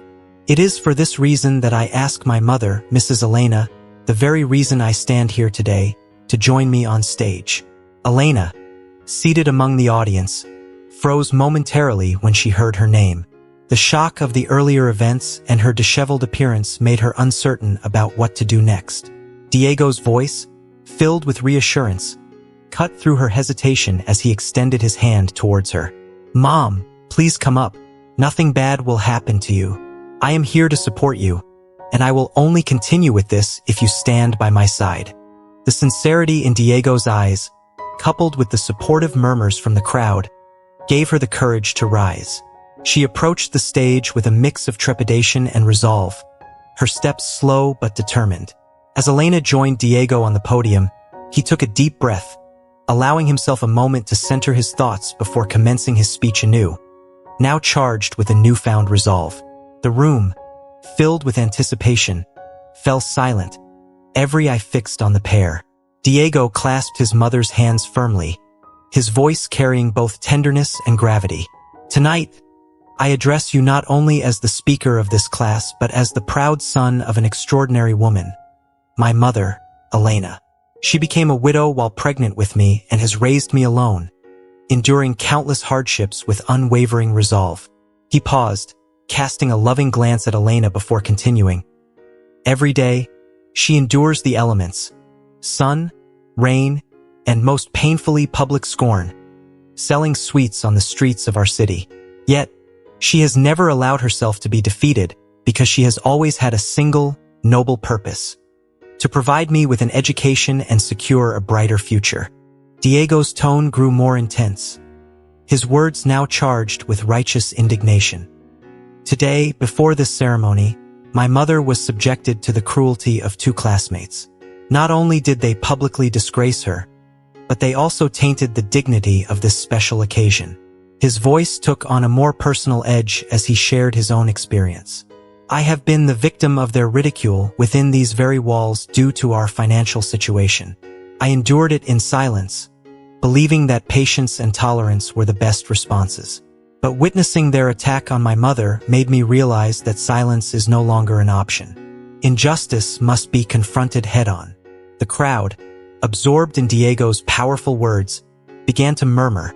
It is for this reason that I ask my mother, Mrs. Elena, the very reason I stand here today, to join me on stage." Elena, seated among the audience, froze momentarily when she heard her name. The shock of the earlier events and her disheveled appearance made her uncertain about what to do next. Diego's voice, filled with reassurance, cut through her hesitation as he extended his hand towards her. "Mom, please come up. Nothing bad will happen to you. I am here to support you, and I will only continue with this if you stand by my side." The sincerity in Diego's eyes, coupled with the supportive murmurs from the crowd, gave her the courage to rise. She approached the stage with a mix of trepidation and resolve, her steps slow but determined. As Elena joined Diego on the podium, he took a deep breath, allowing himself a moment to center his thoughts before commencing his speech anew, now charged with a newfound resolve. The room, filled with anticipation, fell silent, every eye fixed on the pair. Diego clasped his mother's hands firmly, his voice carrying both tenderness and gravity. "Tonight, I address you not only as the speaker of this class, but as the proud son of an extraordinary woman, my mother, Elena. She became a widow while pregnant with me and has raised me alone, enduring countless hardships with unwavering resolve." He paused, casting a loving glance at Elena before continuing. "Every day, she endures the elements, sun, rain, and most painfully public scorn, selling sweets on the streets of our city. Yet, she has never allowed herself to be defeated because she has always had a single, noble purpose: to provide me with an education and secure a brighter future." Diego's tone grew more intense, his words now charged with righteous indignation. "Today, before this ceremony, my mother was subjected to the cruelty of 2 classmates. Not only did they publicly disgrace her, but they also tainted the dignity of this special occasion." His voice took on a more personal edge as he shared his own experience. "I have been the victim of their ridicule within these very walls due to our financial situation. I endured it in silence, believing that patience and tolerance were the best responses. But witnessing their attack on my mother made me realize that silence is no longer an option. Injustice must be confronted head-on." The crowd, absorbed in Diego's powerful words, began to murmur,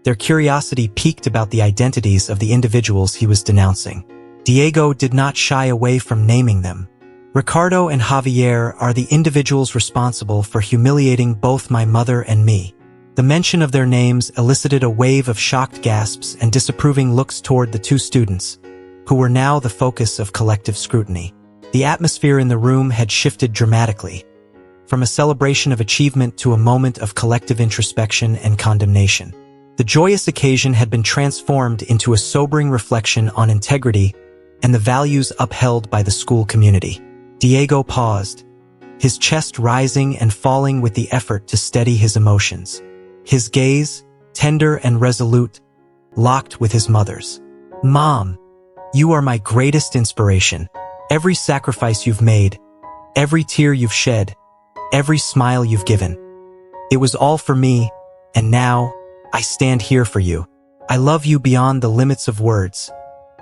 their curiosity piqued about the identities of the individuals he was denouncing. Diego did not shy away from naming them. "Ricardo and Javier are the individuals responsible for humiliating both my mother and me." The mention of their names elicited a wave of shocked gasps and disapproving looks toward the 2 students, who were now the focus of collective scrutiny. The atmosphere in the room had shifted dramatically, from a celebration of achievement to a moment of collective introspection and condemnation. The joyous occasion had been transformed into a sobering reflection on integrity and the values upheld by the school community. Diego paused, his chest rising and falling with the effort to steady his emotions. His gaze, tender and resolute, locked with his mother's. "Mom, you are my greatest inspiration. Every sacrifice you've made, every tear you've shed, every smile you've given. It was all for me, and now, I stand here for you. I love you beyond the limits of words,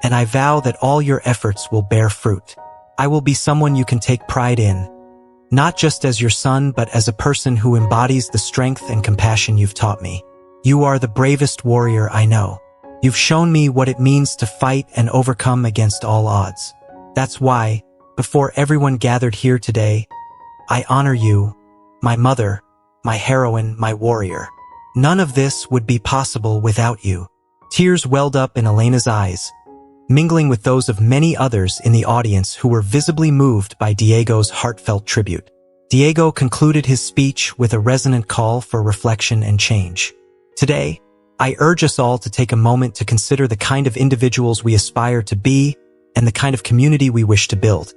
and I vow that all your efforts will bear fruit. I will be someone you can take pride in, not just as your son but as a person who embodies the strength and compassion you've taught me. You are the bravest warrior I know. You've shown me what it means to fight and overcome against all odds. That's why, before everyone gathered here today, I honor you, my mother, my heroine, my warrior. None of this would be possible without you." Tears welled up in Elena's eyes, mingling with those of many others in the audience who were visibly moved by Diego's heartfelt tribute. Diego concluded his speech with a resonant call for reflection and change. "Today, I urge us all to take a moment to consider the kind of individuals we aspire to be and the kind of community we wish to build.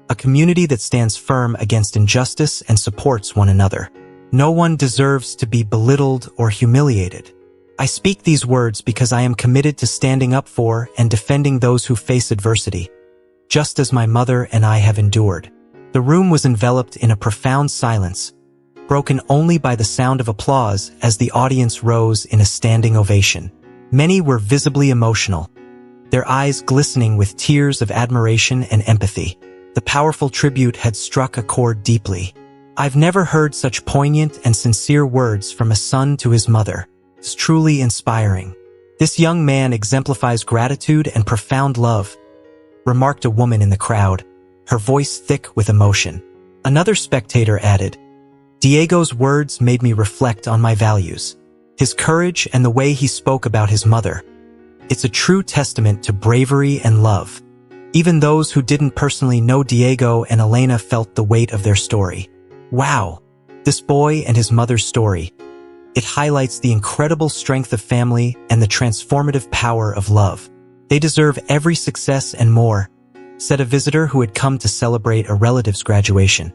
A community that stands firm against injustice and supports one another. No one deserves to be belittled or humiliated. I speak these words because I am committed to standing up for and defending those who face adversity, just as my mother and I have endured." The room was enveloped in a profound silence, broken only by the sound of applause as the audience rose in a standing ovation. Many were visibly emotional, their eyes glistening with tears of admiration and empathy. The powerful tribute had struck a chord deeply. I've never heard such poignant and sincere words from a son to his mother. It's truly inspiring. This young man exemplifies gratitude and profound love, remarked a woman in the crowd, her voice thick with emotion. Another spectator added, Diego's words made me reflect on my values. His courage and the way he spoke about his mother. It's a true testament to bravery and love. Even those who didn't personally know Diego and Elena felt the weight of their story. Wow, this boy and his mother's story. It highlights the incredible strength of family and the transformative power of love. They deserve every success and more, said a visitor who had come to celebrate a relative's graduation.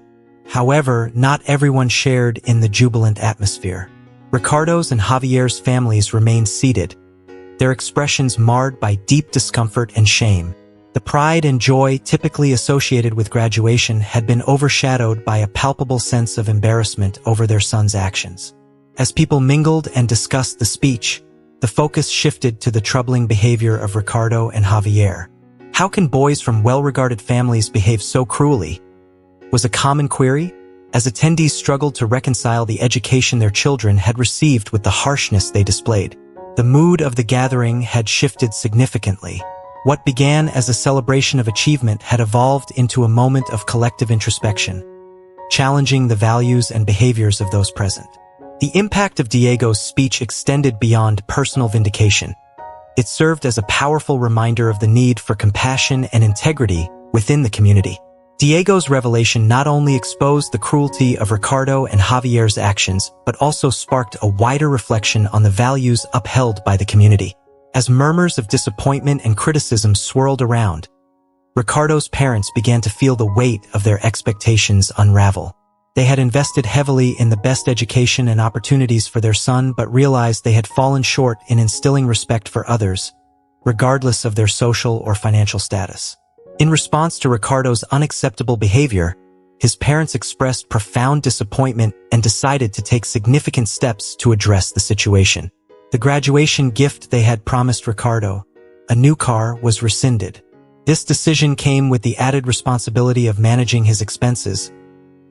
However, not everyone shared in the jubilant atmosphere. Ricardo's and Javier's families remained seated, their expressions marred by deep discomfort and shame. The pride and joy typically associated with graduation had been overshadowed by a palpable sense of embarrassment over their son's actions. As people mingled and discussed the speech, the focus shifted to the troubling behavior of Ricardo and Javier. How can boys from well-regarded families behave so cruelly? Was a common query, as attendees struggled to reconcile the education their children had received with the harshness they displayed. The mood of the gathering had shifted significantly. What began as a celebration of achievement had evolved into a moment of collective introspection, challenging the values and behaviors of those present. The impact of Diego's speech extended beyond personal vindication. It served as a powerful reminder of the need for compassion and integrity within the community. Diego's revelation not only exposed the cruelty of Ricardo and Javier's actions, but also sparked a wider reflection on the values upheld by the community. As murmurs of disappointment and criticism swirled around, Ricardo's parents began to feel the weight of their expectations unravel. They had invested heavily in the best education and opportunities for their son, but realized they had fallen short in instilling respect for others, regardless of their social or financial status. In response to Ricardo's unacceptable behavior, his parents expressed profound disappointment and decided to take significant steps to address the situation. The graduation gift they had promised Ricardo, a new car, was rescinded. This decision came with the added responsibility of managing his expenses,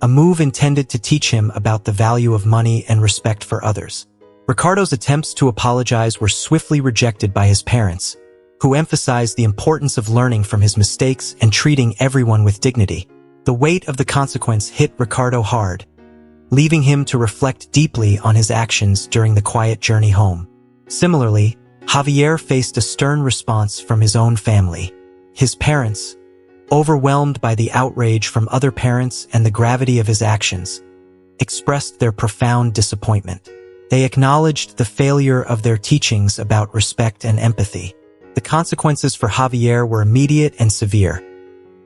a move intended to teach him about the value of money and respect for others. Ricardo's attempts to apologize were swiftly rejected by his parents, who emphasized the importance of learning from his mistakes and treating everyone with dignity. The weight of the consequence hit Ricardo hard, leaving him to reflect deeply on his actions during the quiet journey home. Similarly, Javier faced a stern response from his own family. His parents, overwhelmed by the outrage from other parents and the gravity of his actions, expressed their profound disappointment. They acknowledged the failure of their teachings about respect and empathy. The consequences for Javier were immediate and severe.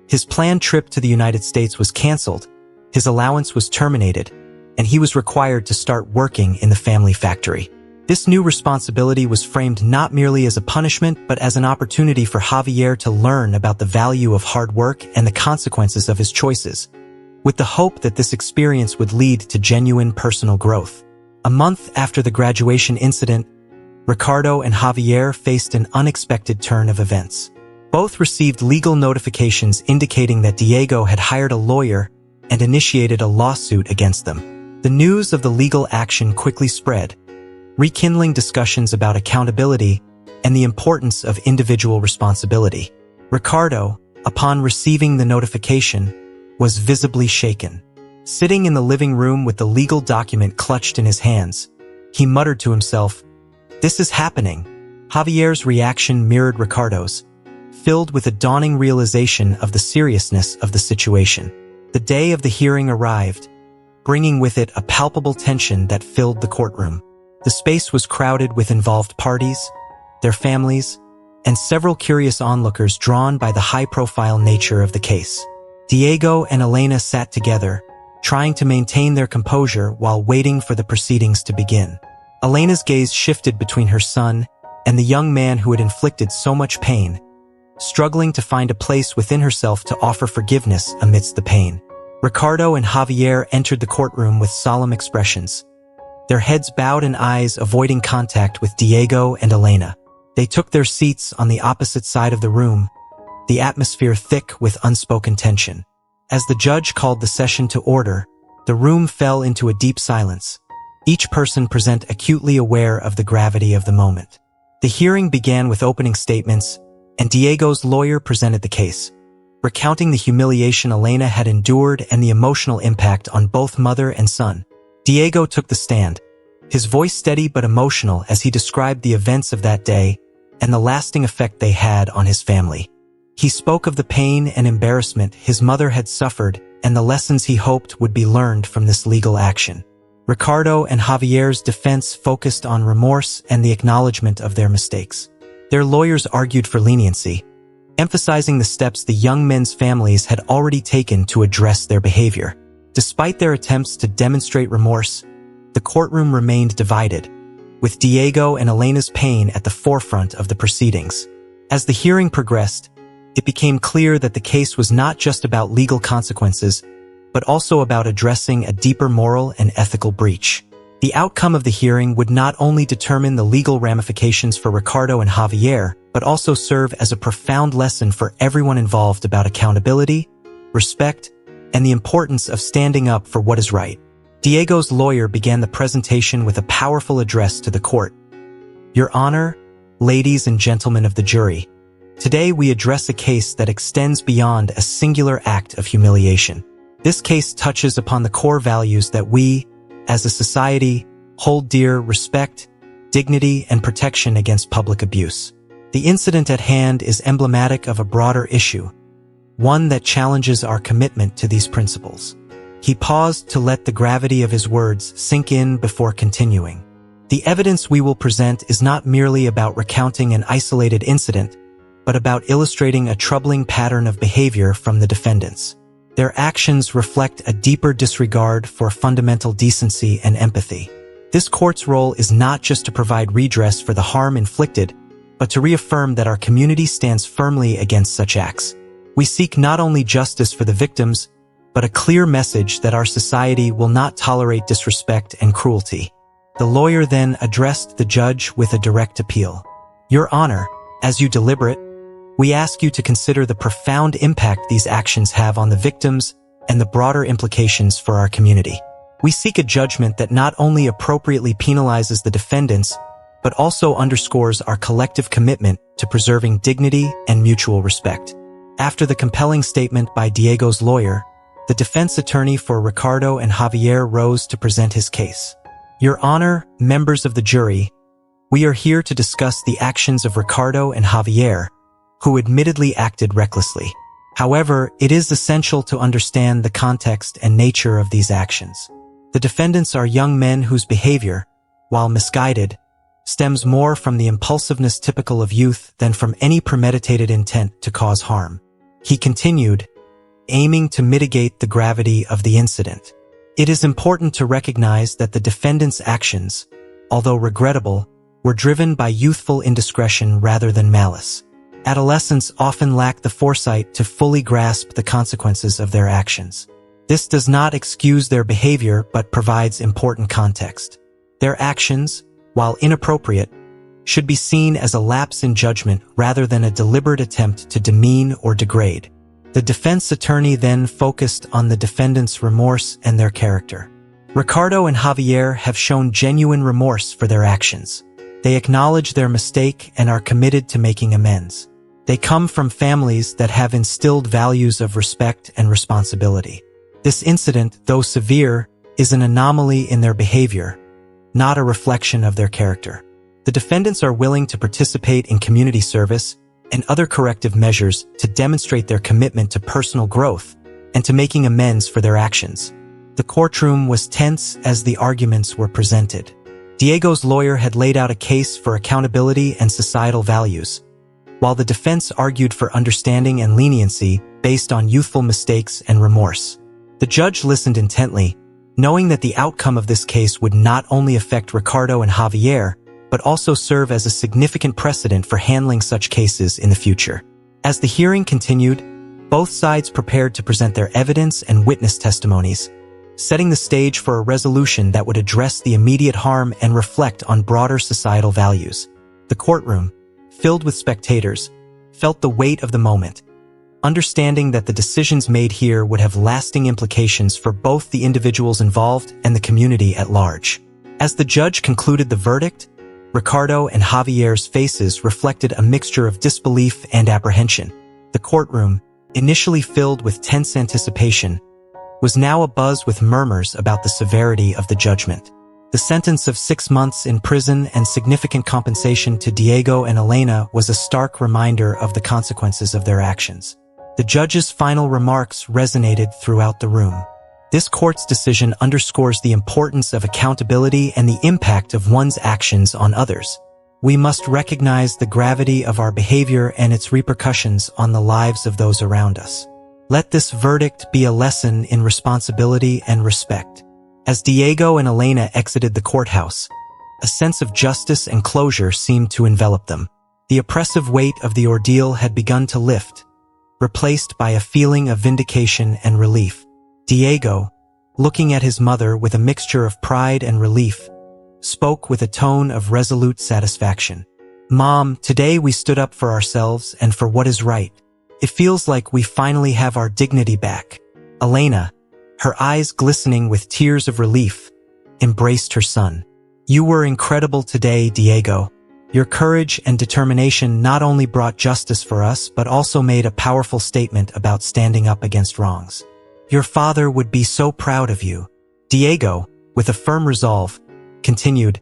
His planned trip to the United States was canceled, his allowance was terminated, and he was required to start working in the family factory. This new responsibility was framed not merely as a punishment, but as an opportunity for Javier to learn about the value of hard work and the consequences of his choices, with the hope that this experience would lead to genuine personal growth. A month after the graduation incident, Ricardo and Javier faced an unexpected turn of events. Both received legal notifications indicating that Diego had hired a lawyer and initiated a lawsuit against them. The news of the legal action quickly spread, rekindling discussions about accountability and the importance of individual responsibility. Ricardo, upon receiving the notification, was visibly shaken. Sitting in the living room with the legal document clutched in his hands, he muttered to himself, "This is happening." Javier's reaction mirrored Ricardo's, filled with a dawning realization of the seriousness of the situation. The day of the hearing arrived, bringing with it a palpable tension that filled the courtroom. The space was crowded with involved parties, their families, and several curious onlookers drawn by the high-profile nature of the case. Diego and Elena sat together, trying to maintain their composure while waiting for the proceedings to begin. Elena's gaze shifted between her son and the young man who had inflicted so much pain, struggling to find a place within herself to offer forgiveness amidst the pain. Ricardo and Javier entered the courtroom with solemn expressions, their heads bowed and eyes avoiding contact with Diego and Elena. They took their seats on the opposite side of the room, the atmosphere thick with unspoken tension. As the judge called the session to order, the room fell into a deep silence, each person present acutely aware of the gravity of the moment. The hearing began with opening statements, and Diego's lawyer presented the case, recounting the humiliation Elena had endured and the emotional impact on both mother and son. Diego took the stand, his voice steady but emotional as he described the events of that day and the lasting effect they had on his family. He spoke of the pain and embarrassment his mother had suffered and the lessons he hoped would be learned from this legal action. Ricardo and Javier's defense focused on remorse and the acknowledgement of their mistakes. Their lawyers argued for leniency, emphasizing the steps the young men's families had already taken to address their behavior. Despite their attempts to demonstrate remorse, the courtroom remained divided, with Diego and Elena's pain at the forefront of the proceedings. As the hearing progressed, it became clear that the case was not just about legal consequences, but also about addressing a deeper moral and ethical breach. The outcome of the hearing would not only determine the legal ramifications for Ricardo and Javier, but also serve as a profound lesson for everyone involved about accountability, respect, and the importance of standing up for what is right. Diego's lawyer began the presentation with a powerful address to the court. Your Honor, ladies and gentlemen of the jury, today we address a case that extends beyond a singular act of humiliation. This case touches upon the core values that we, as a society, hold dear: respect, dignity, and protection against public abuse. The incident at hand is emblematic of a broader issue, one that challenges our commitment to these principles. He paused to let the gravity of his words sink in before continuing. The evidence we will present is not merely about recounting an isolated incident, but about illustrating a troubling pattern of behavior from the defendants. Their actions reflect a deeper disregard for fundamental decency and empathy. This court's role is not just to provide redress for the harm inflicted, but to reaffirm that our community stands firmly against such acts. We seek not only justice for the victims, but a clear message that our society will not tolerate disrespect and cruelty. The lawyer then addressed the judge with a direct appeal. Your Honor, as you deliberate, we ask you to consider the profound impact these actions have on the victims and the broader implications for our community. We seek a judgment that not only appropriately penalizes the defendants, but also underscores our collective commitment to preserving dignity and mutual respect. After the compelling statement by Diego's lawyer, the defense attorney for Ricardo and Javier rose to present his case. Your Honor, members of the jury, we are here to discuss the actions of Ricardo and Javier, who admittedly acted recklessly. However, it is essential to understand the context and nature of these actions. The defendants are young men whose behavior, while misguided, stems more from the impulsiveness typical of youth than from any premeditated intent to cause harm. He continued, aiming to mitigate the gravity of the incident. It is important to recognize that the defendants' actions, although regrettable, were driven by youthful indiscretion rather than malice. Adolescents often lack the foresight to fully grasp the consequences of their actions. This does not excuse their behavior but provides important context. Their actions, while inappropriate, should be seen as a lapse in judgment rather than a deliberate attempt to demean or degrade. The defense attorney then focused on the defendants' remorse and their character. Ricardo and Javier have shown genuine remorse for their actions. They acknowledge their mistake and are committed to making amends. They come from families that have instilled values of respect and responsibility. This incident, though severe, is an anomaly in their behavior, not a reflection of their character. The defendants are willing to participate in community service and other corrective measures to demonstrate their commitment to personal growth and to making amends for their actions. The courtroom was tense as the arguments were presented. Diego's lawyer had laid out a case for accountability and societal values, while the defense argued for understanding and leniency based on youthful mistakes and remorse. The judge listened intently, knowing that the outcome of this case would not only affect Ricardo and Javier, but also serve as a significant precedent for handling such cases in the future. As the hearing continued, both sides prepared to present their evidence and witness testimonies, setting the stage for a resolution that would address the immediate harm and reflect on broader societal values. The courtroom, filled with spectators, felt the weight of the moment, understanding that the decisions made here would have lasting implications for both the individuals involved and the community at large. As the judge concluded the verdict, Ricardo and Javier's faces reflected a mixture of disbelief and apprehension. The courtroom, initially filled with tense anticipation, was now abuzz with murmurs about the severity of the judgment. The sentence of 6 months in prison and significant compensation to Diego and Elena was a stark reminder of the consequences of their actions. The judge's final remarks resonated throughout the room. This court's decision underscores the importance of accountability and the impact of one's actions on others. We must recognize the gravity of our behavior and its repercussions on the lives of those around us. Let this verdict be a lesson in responsibility and respect. As Diego and Elena exited the courthouse, a sense of justice and closure seemed to envelop them. The oppressive weight of the ordeal had begun to lift, replaced by a feeling of vindication and relief. Diego, looking at his mother with a mixture of pride and relief, spoke with a tone of resolute satisfaction. "Mom, today we stood up for ourselves and for what is right. It feels like we finally have our dignity back." Elena, her eyes glistening with tears of relief, embraced her son. "You were incredible today, Diego. Your courage and determination not only brought justice for us, but also made a powerful statement about standing up against wrongs. Your father would be so proud of you." Diego, with a firm resolve, continued,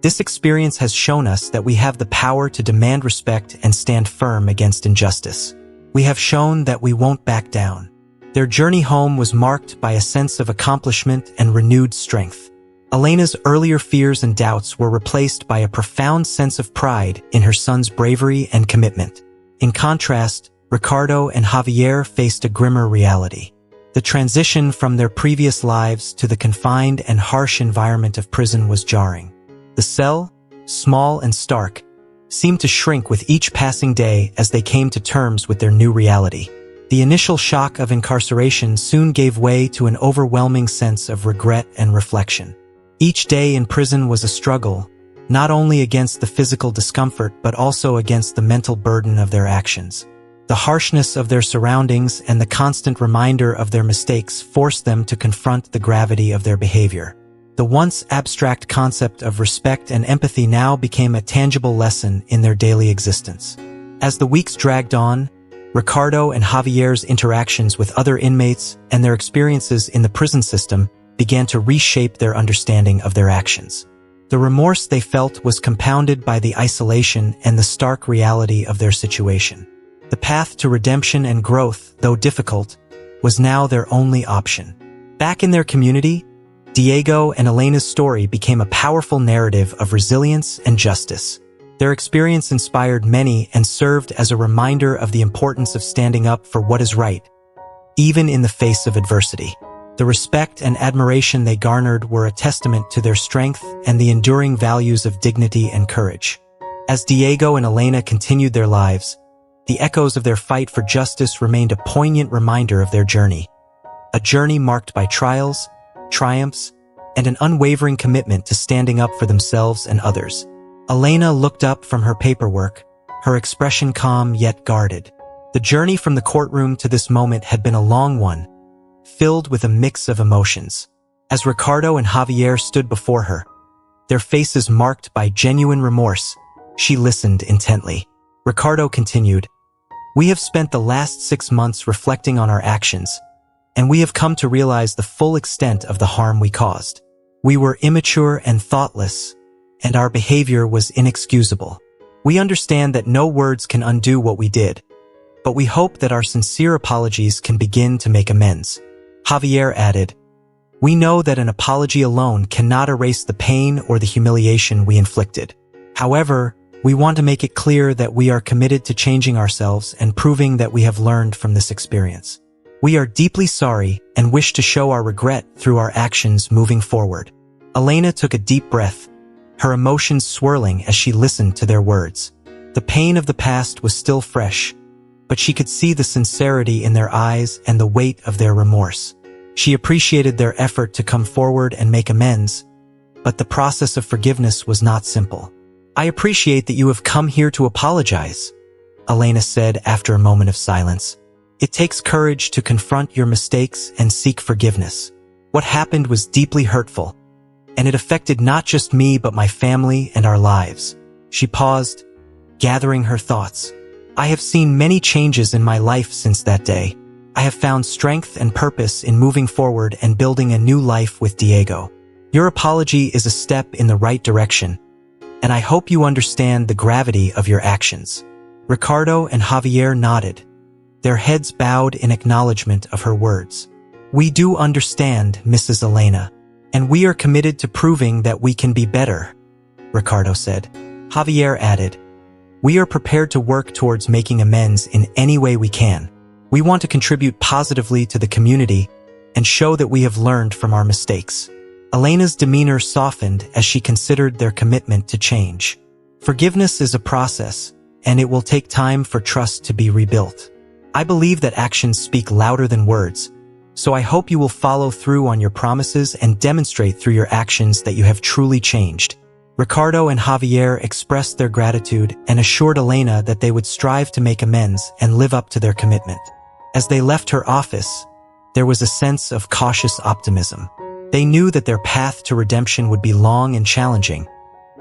"This experience has shown us that we have the power to demand respect and stand firm against injustice. We have shown that we won't back down." Their journey home was marked by a sense of accomplishment and renewed strength. Elena's earlier fears and doubts were replaced by a profound sense of pride in her son's bravery and commitment. In contrast, Ricardo and Javier faced a grimmer reality. The transition from their previous lives to the confined and harsh environment of prison was jarring. The cell, small and stark, seemed to shrink with each passing day as they came to terms with their new reality. The initial shock of incarceration soon gave way to an overwhelming sense of regret and reflection. Each day in prison was a struggle, not only against the physical discomfort but also against the mental burden of their actions. The harshness of their surroundings and the constant reminder of their mistakes forced them to confront the gravity of their behavior. The once abstract concept of respect and empathy now became a tangible lesson in their daily existence. As the weeks dragged on, Ricardo and Javier's interactions with other inmates and their experiences in the prison system began to reshape their understanding of their actions. The remorse they felt was compounded by the isolation and the stark reality of their situation. The path to redemption and growth, though difficult, was now their only option. Back in their community, Diego and Elena's story became a powerful narrative of resilience and justice. Their experience inspired many and served as a reminder of the importance of standing up for what is right, even in the face of adversity. The respect and admiration they garnered were a testament to their strength and the enduring values of dignity and courage. As Diego and Elena continued their lives, the echoes of their fight for justice remained a poignant reminder of their journey. A journey marked by trials, triumphs, and an unwavering commitment to standing up for themselves and others. Elena looked up from her paperwork, her expression calm yet guarded. The journey from the courtroom to this moment had been a long one, filled with a mix of emotions. As Ricardo and Javier stood before her, their faces marked by genuine remorse, she listened intently. Ricardo continued, "We have spent the last 6 months reflecting on our actions, and we have come to realize the full extent of the harm we caused. We were immature and thoughtless, and our behavior was inexcusable. We understand that no words can undo what we did, but we hope that our sincere apologies can begin to make amends." Javier added, "We know that an apology alone cannot erase the pain or the humiliation we inflicted. However, we want to make it clear that we are committed to changing ourselves and proving that we have learned from this experience. We are deeply sorry and wish to show our regret through our actions moving forward." Elena took a deep breath, her emotions swirling as she listened to their words. The pain of the past was still fresh, but she could see the sincerity in their eyes and the weight of their remorse. She appreciated their effort to come forward and make amends, but the process of forgiveness was not simple. I appreciate that you have come here to apologize, Elena said after a moment of silence. It takes courage to confront your mistakes and seek forgiveness. What happened was deeply hurtful, and it affected not just me but my family and our lives. She paused, gathering her thoughts. I have seen many changes in my life since that day. I have found strength and purpose in moving forward and building a new life with Diego. Your apology is a step in the right direction, and I hope you understand the gravity of your actions. Ricardo and Javier nodded, their heads bowed in acknowledgement of her words. We do understand, Mrs. Elena, and we are committed to proving that we can be better, Ricardo said. Javier added, we are prepared to work towards making amends in any way we can. We want to contribute positively to the community and show that we have learned from our mistakes. Elena's demeanor softened as she considered their commitment to change. Forgiveness is a process, and it will take time for trust to be rebuilt. I believe that actions speak louder than words, so I hope you will follow through on your promises and demonstrate through your actions that you have truly changed. Ricardo and Javier expressed their gratitude and assured Elena that they would strive to make amends and live up to their commitment. As they left her office, there was a sense of cautious optimism. They knew that their path to redemption would be long and challenging,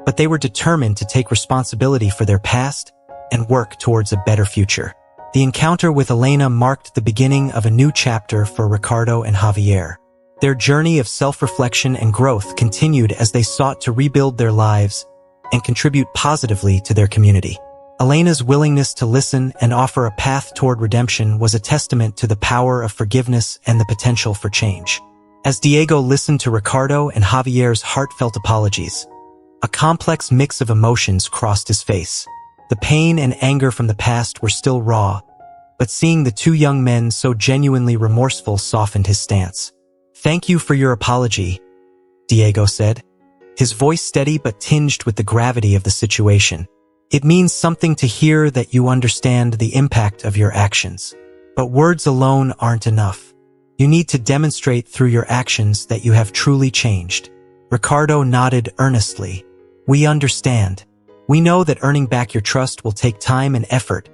but they were determined to take responsibility for their past and work towards a better future. The encounter with Elena marked the beginning of a new chapter for Ricardo and Javier. Their journey of self-reflection and growth continued as they sought to rebuild their lives and contribute positively to their community. Elena's willingness to listen and offer a path toward redemption was a testament to the power of forgiveness and the potential for change. As Diego listened to Ricardo and Javier's heartfelt apologies, a complex mix of emotions crossed his face. The pain and anger from the past were still raw, but seeing the two young men so genuinely remorseful softened his stance. Thank you for your apology, Diego said, his voice steady but tinged with the gravity of the situation. It means something to hear that you understand the impact of your actions. But words alone aren't enough. You need to demonstrate through your actions that you have truly changed. Ricardo nodded earnestly. We understand. We know that earning back your trust will take time and effort,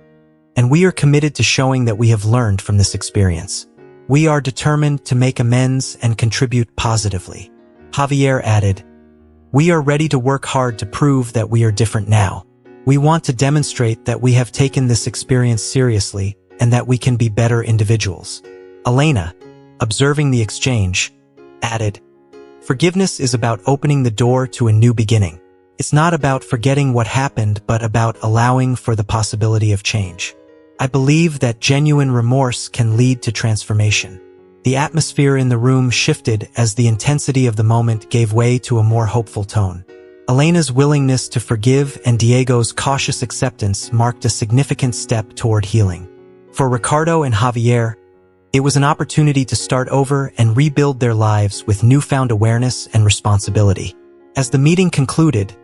and we are committed to showing that we have learned from this experience. We are determined to make amends and contribute positively. Javier added, we are ready to work hard to prove that we are different now. We want to demonstrate that we have taken this experience seriously and that we can be better individuals. Elena, observing the exchange, added, forgiveness is about opening the door to a new beginning. It's not about forgetting what happened, but about allowing for the possibility of change. I believe that genuine remorse can lead to transformation. The atmosphere in the room shifted as the intensity of the moment gave way to a more hopeful tone. Elena's willingness to forgive and Diego's cautious acceptance marked a significant step toward healing. For Ricardo and Javier, it was an opportunity to start over and rebuild their lives with newfound awareness and responsibility. As the meeting concluded,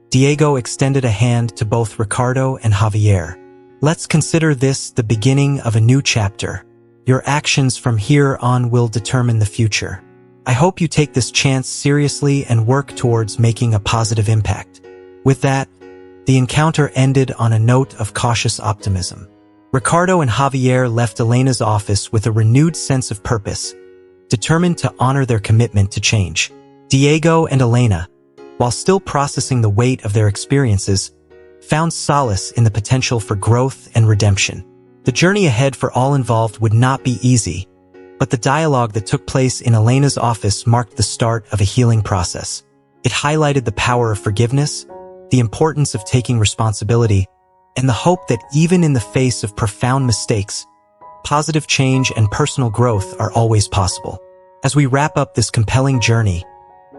Diego extended a hand to both Ricardo and Javier. Let's consider this the beginning of a new chapter. Your actions from here on will determine the future. I hope you take this chance seriously and work towards making a positive impact. With that, the encounter ended on a note of cautious optimism. Ricardo and Javier left Elena's office with a renewed sense of purpose, determined to honor their commitment to change. Diego and Elena, while still processing the weight of their experiences, found solace in the potential for growth and redemption. The journey ahead for all involved would not be easy, but the dialogue that took place in Elena's office marked the start of a healing process. It highlighted the power of forgiveness, the importance of taking responsibility, and the hope that even in the face of profound mistakes, positive change and personal growth are always possible. As we wrap up this compelling journey,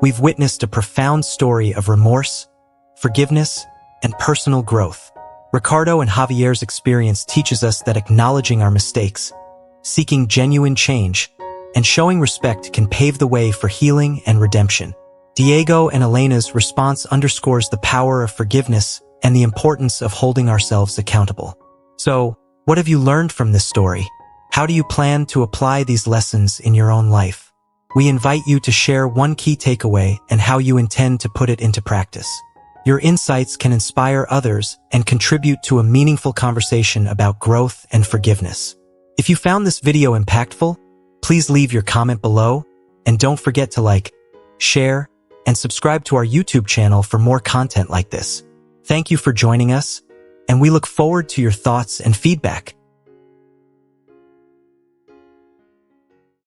we've witnessed a profound story of remorse, forgiveness, and personal growth. Ricardo and Javier's experience teaches us that acknowledging our mistakes, seeking genuine change, and showing respect can pave the way for healing and redemption. Diego and Elena's response underscores the power of forgiveness and the importance of holding ourselves accountable. So, what have you learned from this story? How do you plan to apply these lessons in your own life? We invite you to share one key takeaway and how you intend to put it into practice. Your insights can inspire others and contribute to a meaningful conversation about growth and forgiveness. If you found this video impactful, please leave your comment below, and don't forget to like, share, and subscribe to our YouTube channel for more content like this. Thank you for joining us, and we look forward to your thoughts and feedback.